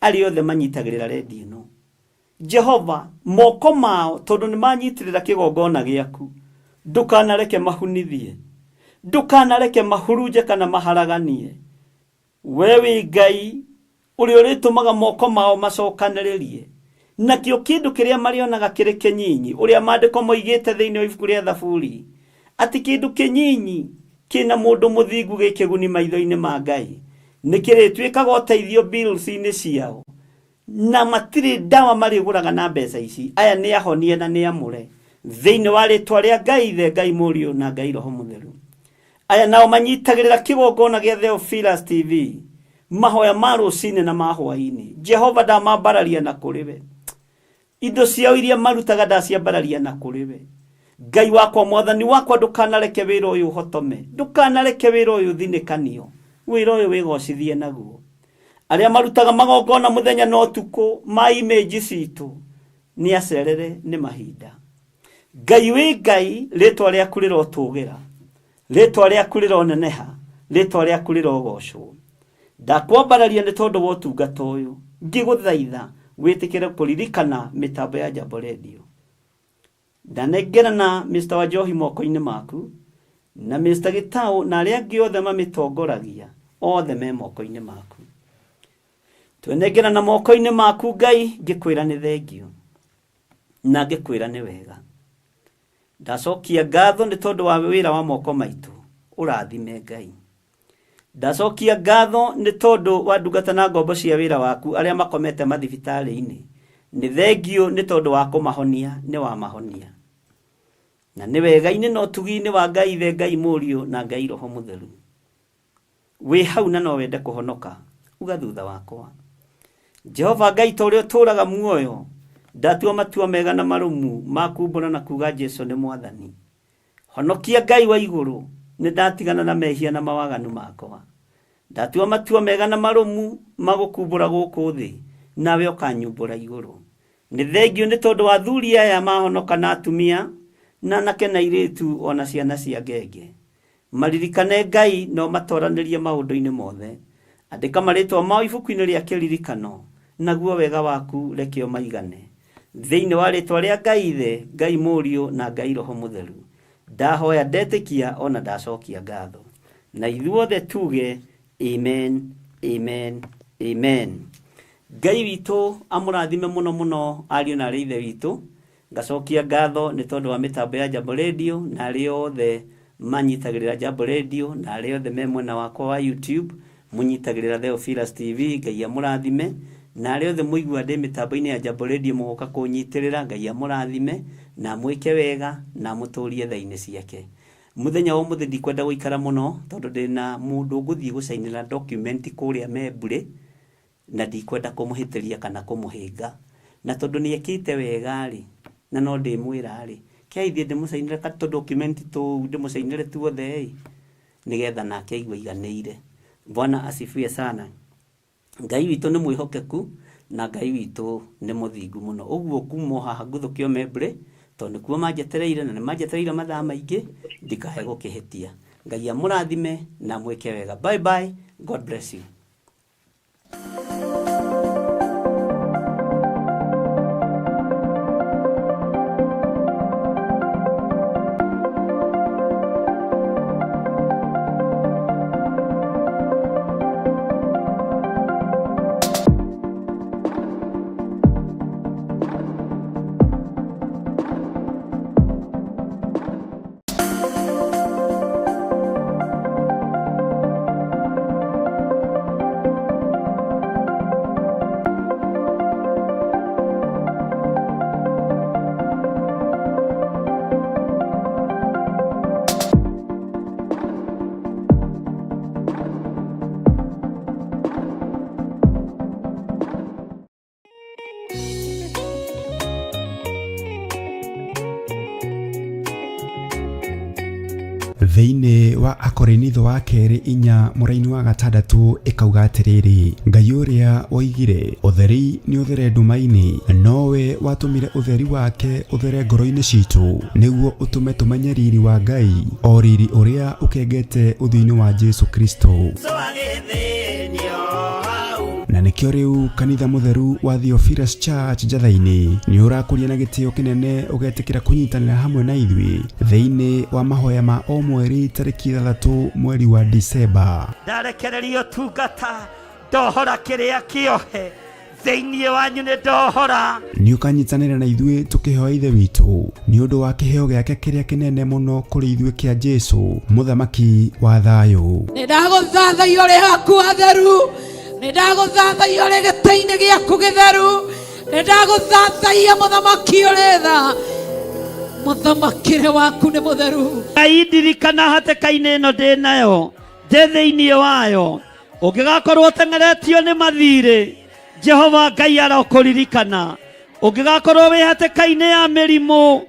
arĩa othe manyitagĩrĩra redio ĩno Jehova moko mao tondu nĩ manyitĩrĩra kĩgongona gĩaku ndũkanareke mahunithie ndũkanareke mahurunje kana maharaganie we wĩ Ngai ũrĩa ũrĩtũmaga moko mao macokanĩrĩrie nakĩo kĩndũ kĩrĩa marĩonaga kĩrĩ kĩnyinyi ũrĩa maandĩko moigĩte thĩinĩ wa ibuku rĩa Thaburi atĩ kĩndũ kĩnyinyi kĩna mũndũ mũthingu gĩ kĩguni maitho-inĩ ma Ngai nĩ kĩrĩtuĩkaga ũteithio bills-inĩ ciao na matirĩ ndawa marĩgũraga na mbeca ici aya nĩ ahonie na nĩ amũre thĩinĩ wa rĩtwa rĩa Ngai Ithe Ngai Mũriũ na Ngai Roho Mũtheru aya nao manyitagĩrĩra kĩgongona gĩa Theophilus TV mahoya ma rũcinĩ na ma hwaĩ-inĩ Jehova ndamambararia na kũrĩ we indo ciao iria marutaga ndaciambararia na kuriwe. Ngai wakwa mwathani wakwa ndukanareke wira uyu hotome, ndukanareke wira uyu thinikanio, wira uyu wigocithie naguo. Aria marutaga magongona muthenya no tuko ma image citu ni acerere ni mahinda. Ngai wi Ngai, ritwa riaku rirotugira, ritwa riaku rironeneha, ritwa riaku rirogocwo. Ndakwambararia ni tondu wa utungata uyu, ngiguthaitha witikire kuririkana mitambo ya Jambo Radio. Ndanegerana Mr. Wanjohi moko-ini maku na Mr. Gitau na aria angi othe mamitongoragia othe me moko-ini maku. Twenegerana moko-ini maku Ngai, ngikwira ni thengio na ngikwira ni wega. Ndacokia ngatho ni tondu wa wira wa moko maitu, urathime Ngai. Ndacokia ngatho ni tondu wa ndungata na ngombo cia wira waku aria makomete mathibitari-ini, ni thengio ni tondu wa kumahonia, ni wa mahonia. Na ni wega-ini no tugi-ini wa Ngai Ithe, Ngai Mũriũ na Ngai Roho Mũtheru. Wi hau na no wende kuhonoka, uga thutha wakwa. Jehova Ngai ta uria uturaga muoyo, ndatua matua mega na marumu makumbura na kuga Jesu ni Mwathani. Honokia Ngai wa iguru, ni ndatigana na mehia na mawaganu makwa. Ndatua matua mega na marumu magukumbura guku thi, nawe ukanyumbura iguru. Ni thengio ni tondu wa thuri aya mahonoka na atumia na anake na iritu ona ciana cia ngenge. Maririkane Ngai no matoranirie maundu-ini mothe. Andika maritwa mao ibuku-ini ria kiririkano, naguo wega waku rekio maigane. Thiini wa ritwa ria Ngai Ithe, Ngai Mũriũ na Ngai Roho Mũtheru, ndahoya ndetikia ona ndacokia ngatho. Na ithuothe tuge amen, amen, amen. Ngai witu amurathime muno muno ariũ na ithe witu. Ngacokia ngatho ni tondu wa mitambo ya Jambo Radio na aria othe manyitagirira Jambo Radio na aria othe me mwena wakwa wa YouTube munyitagirira Theophilus TV. Ngai amurathime na aria othe muigua ndi mitambo-ini ya Jambo Radio mugoka kunyitirira. Ngai amurathime na mwike wega na muturie thaini ciake. Muthenya wa muthi ndikwenda guikara muno tondu ndina mundu nguthii gucainira document kuria Membure na ndikwenda kumuhitiria kana kumuhinga, na tondu ni ekite wega ri na no ndimwira ri keithie ndimucainire ka to document tu ndimucainire tuothe nigetha nake aigua iganĩire. Bwana asifiwe sana. Ngai witu ni mwihokeku na Ngai witu ni muthingu muno. Uguo kumo haha nguthukio Membure tondu kuo manjetereire na nimanjetereire mathaa maingi, ndikahe gukihitia. Ngai amurathime na mwike wega. Bye bye. God bless you. Thiini wa Akorinitho wa keri 4 muraini wa gatandatu ikauga atiriri, Ngai uria oigire utheri ni uthere ndumaini, nowe watumire utheri wake uthere ngoro-ini citu, niguo utume tumenye riri wa Ngai, o riri uria ukengete uthii-ini wa Jesu Kristo. Na nikio riu kanitha mutheru wa Theophilus Church Njathaini ni urakuria na gitio kinene ugetikira kunyitanira hamwe na ithui thiini wa mahoya ma o mweri tariki 3 mweri wa Disemba. Ndarekererio tungata ndohora kiria kiohe thiini wanyu ni ndohora. Ni ukanyitanira na ithui tukihoya ithe witu ni undu wa kiheo giake kiria kinene muno kuri ithui kia Jesu muthamaki wa thayu. Ni ndaguthathaia uri haku atheru, ni ndaguthathaia uri gita-ini giaku githeru, ni ndaguthathaia muthamaki uri tha, muthamakire waku ni mutheru. Ngai ndirikana hatĩka-inĩ ĩno ndĩ nayo ndĩ thĩinĩ wayo, ũngĩgakorwo ũteng'eretio nĩ mathirĩ, Jehova Ngai arokũririkana, Ũngĩgakorwo wĩ hatĩka-inĩ ya mĩrimũ,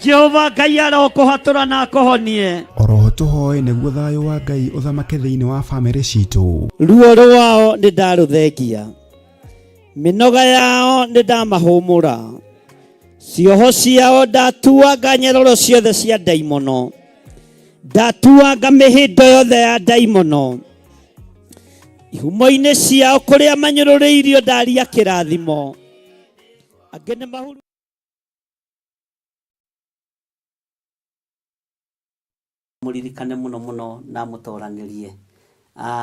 Jehova Ngai arokũhatũra na akũhonie. Oroho tũhoe nĩguo thayũ wa Ngai ũthamake thĩinĩ wa bamĩrĩ citũ. Ruo rwao nĩ ndarũthengia, mĩnoga yao nĩ ndamahũmũra, cioho ciao ndatuanga nyororo ciothe cia ndaimono, ndatuanga mĩhĩndo yothe ya ndaimono, ihumo-inĩ ciao kũrĩa manyũrũrĩirio ndaria kĩrathimo. Angĩ nĩ mahuru muririkane muno muno na mutoranirie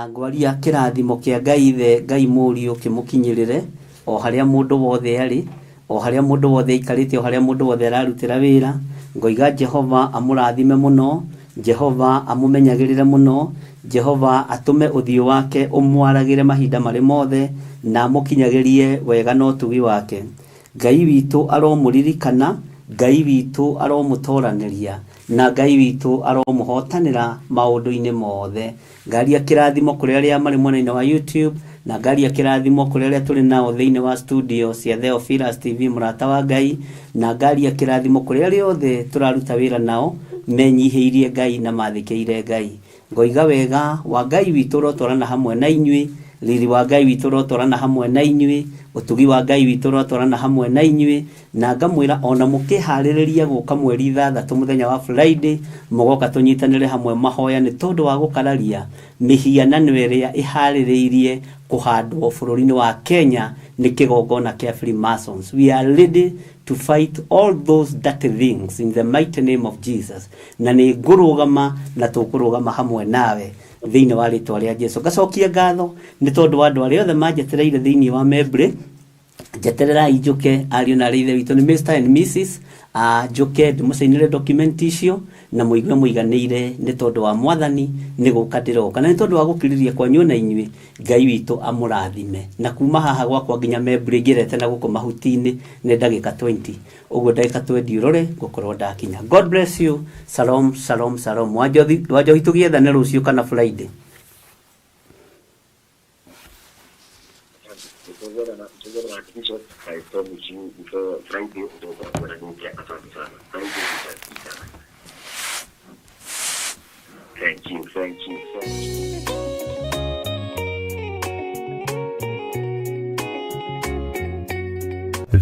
ngwaria kirathimo kia Ngai ithe Ngai Mũriũ kimukinyirire o haria mundu wothe ari, o haria mundu wothe ikarite, o haria mundu wothe ararutira wira. Ngoiga Jehova amurathime muno, Jehova amumenyagirire muno, Jehova atume uthio wake umwaragire mahinda mari mothe na mukinyagirie wega no tugi wake. Ngai witu aromuririkana, Ngai witu aromutoraniria, na Ngai witu aromuhotanira maundu-ini mothe. Ngaria kirathimo kuri aria mari mwena-ini wa YouTube, na ngaria kirathimo kuri aria turi nao thiini wa studio cia Theophilus TV murata wa Ngai, na ngaria kirathimo kuri aria othe turaruta wira nao menyihiirie Ngai na mathikiire Ngai. Ngoiga wega wa Ngai witu rotwarana hamwe na inyui, riri wa Ngai witu rotwarana hamwe na inyui, utugi wa Ngai witu rotwarana hamwe na inyui, na ngamwira ona mukihaririria guka mweri 3 muthenya wa Friday mugoka tunyitanire hamwe mahoya ni tondu wa gukararia mihianano iria ihaririirie kuhandwo bururi-ini wa Kenya ni kigongona kia Freemasons. We are ready to fight all those dirty things in the mighty name of Jesus. Na ni ngurugama na tukurugama hamwe nawe thiini wa ritwa ria Jesu. Gacokia ngatho ni tondu wa andu aria othe manjetereire thiini wa Mebre. Jeterera ijuke ariu na rithe witu ni Mr and Mrs Njuke ndimucainire document icio na muigue muiganire ni tondu wa Mwathani ni gukadiro kana ni tondu wa gukiriria kwa nyona inyui. Ngai witu amurathime na kuma haha gwakwa nginya Mebre ngirete na guko mahuti-ini ni ndagika 20 uguo ndagika 20 urore gukorwo ndakinya. God bless you. Shalom shalom shalom. Wajohi tugiethane rucio kana Friday. I promise you before Friday, when I go get a Thank you, thank you, thank you.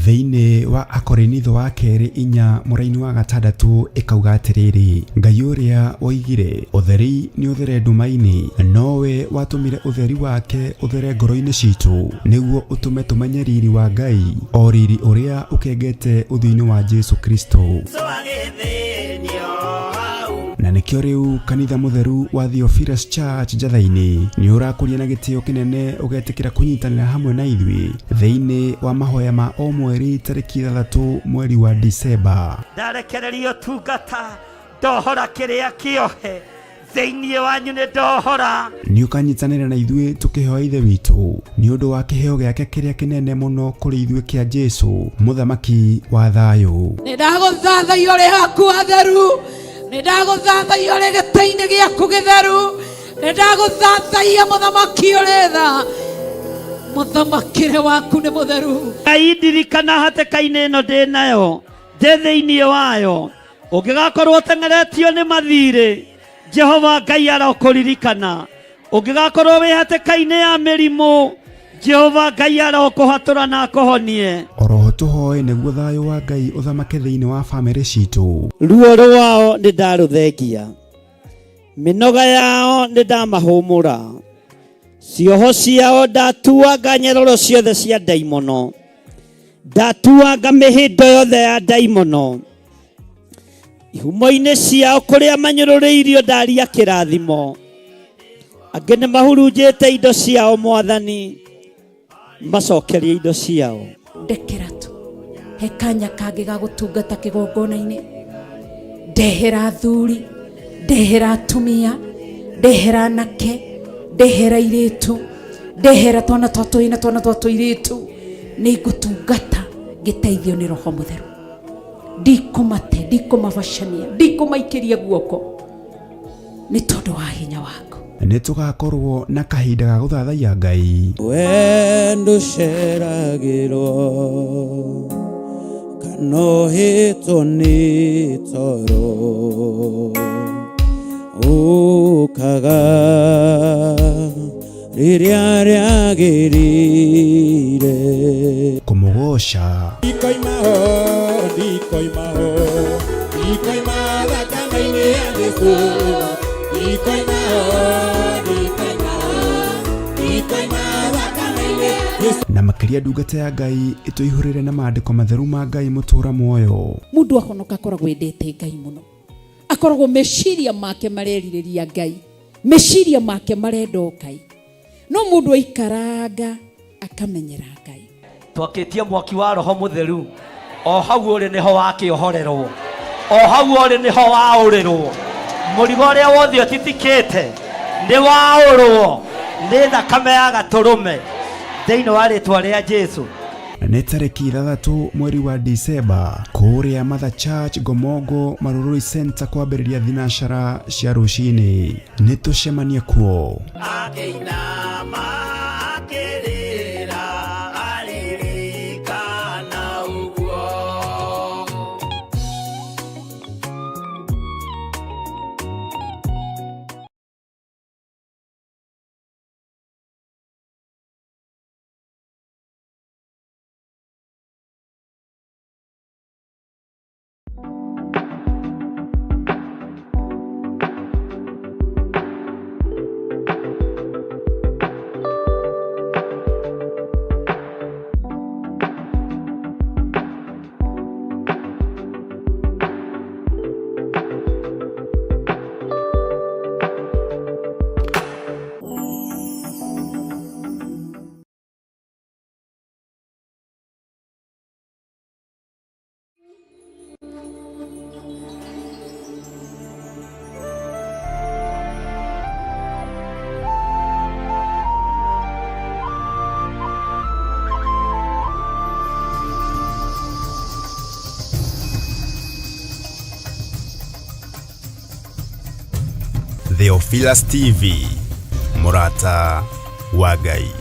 Thĩinĩ wa Akorinitho wa kerĩ 4 mũraini wa 6 ikauga atĩrĩrĩ, Ngai ũrĩa oigire ũtheri nĩ ũthere nduma-inĩ, nowe watũmire ũtheri wake ũthere ngoro-inĩ citũ nĩguo ũtũme tũmenye riri wa Ngai, o riri ũrĩa ũkengete ũthiũ-inĩ wa Jesu Kristo. Na nikio riu kanitha mutheru wa Theophilus Church Njathaini ni urakũria na gĩtĩo kĩnene ũgetikĩra kũnyitanĩra hamwe na ithuĩ thĩinĩ wa mahoya ma o mweri tarĩki 3 mweri wa Disemba. Ndarekererio tungata ndohora kĩrĩa kĩohe thĩinĩ wanyu nĩ ndohora. Nĩ ũkanyitanĩra na ithuĩ tũkĩhoya ithe witũ nĩ ũndũ wa kĩheo gĩake kĩrĩa kĩnene mũno kũrĩ ithuĩ kĩa Jesu mũthamaki wa thayũ. Nĩ ndagũthathaiya ũrĩ haku atheru, nĩ ndagũthathaiya ũrĩ gĩtĩ-inĩ gĩaku gĩtheru, nĩ ndagũthathaiya mũthamaki ũrĩ tha, mũthamakĩre waku nĩ mũtheru. Ngai ndirikana hatĩka-inĩ ĩno ndĩ nayo, ndĩ thĩinĩ wayo, ũngĩgakorwo ũteng'eretio nĩ mathirĩ, Jehova Ngai arokũririkana. Ũngĩgakorwo wĩ hatĩka-inĩ ya mĩrimũ, Jehova Ngai arokũhatũra na akũhonie. Oroho tũhoe nĩguo thayũ wa Ngai ũthamake thĩinĩ wa bamĩrĩ citũ. Ruo rwao nĩ ndarũthengia, mĩnoga yao nĩ ndamahũmũra, cioho ciao ndatuanga nyororo ciothe cia ndaimono, ndatuanga mĩhĩndo yothe ya ndaimono, ihumo-inĩ ciao kũrĩa manyũrũrĩirio ndaria kĩrathimo. Angĩ nĩ mahurunjĩte indo ciao Mwathani, macokerie indo ciao. Ndekera tu he kanya kangĩ ga gũtungata kĩgongona-inĩ, ndehera athuri, ndehera atumia, ndehera anake, ndehera airĩtu, ndehera twana twa tũi na twana twa tũirĩtu, nĩ ngũtungata ngĩteithio nĩ Roho Mũtheru. Ndikũmate, ndikũmabacania, ndikũmaikĩria guoko nĩ tondũ wa hinya waku. Nĩ tũgakorwo na kahinda ga gũthathaiya Ngai. Wendo ceragĩrwo nohetwo nĩ toro ũkaga rĩrĩa rĩagĩrĩire kũmũgoca ndikoima thakame-inĩ ya Jesũ ndikoima thakame-inĩ ya Jesũ. Na makĩria ndungata ya Ngai ĩtũihũrĩre na maandĩko matheru ma Ngai mũtũra muoyo. Mundu ahonoka akoragwo endete Ngai muno, akoragwo meciria make marerirĩria Ngai, meciria make marenda Ngai, no mundu aikaranga akamenyera Ngai. Twakĩtie mwaki wa Roho Mũtheru, o hau ũrĩ nĩho wakĩohorerwo, o hau ũrĩ nĩho waũrĩrwo, mũrigo ũrĩa wothe ũtitikĩte nĩ waũrwo nĩ thakame ya Gatũrũme thĩinĩ wa rĩtwa rĩa Jesũ. Nĩ tarĩki 6 mweri wa Disemba kũrĩa Mother Church Gomongo Marurui Center kwambĩrĩria thinacara cia rũcinĩ. Nĩ tũcemanie kuo. Theophilus TV, Murata wa Ngai.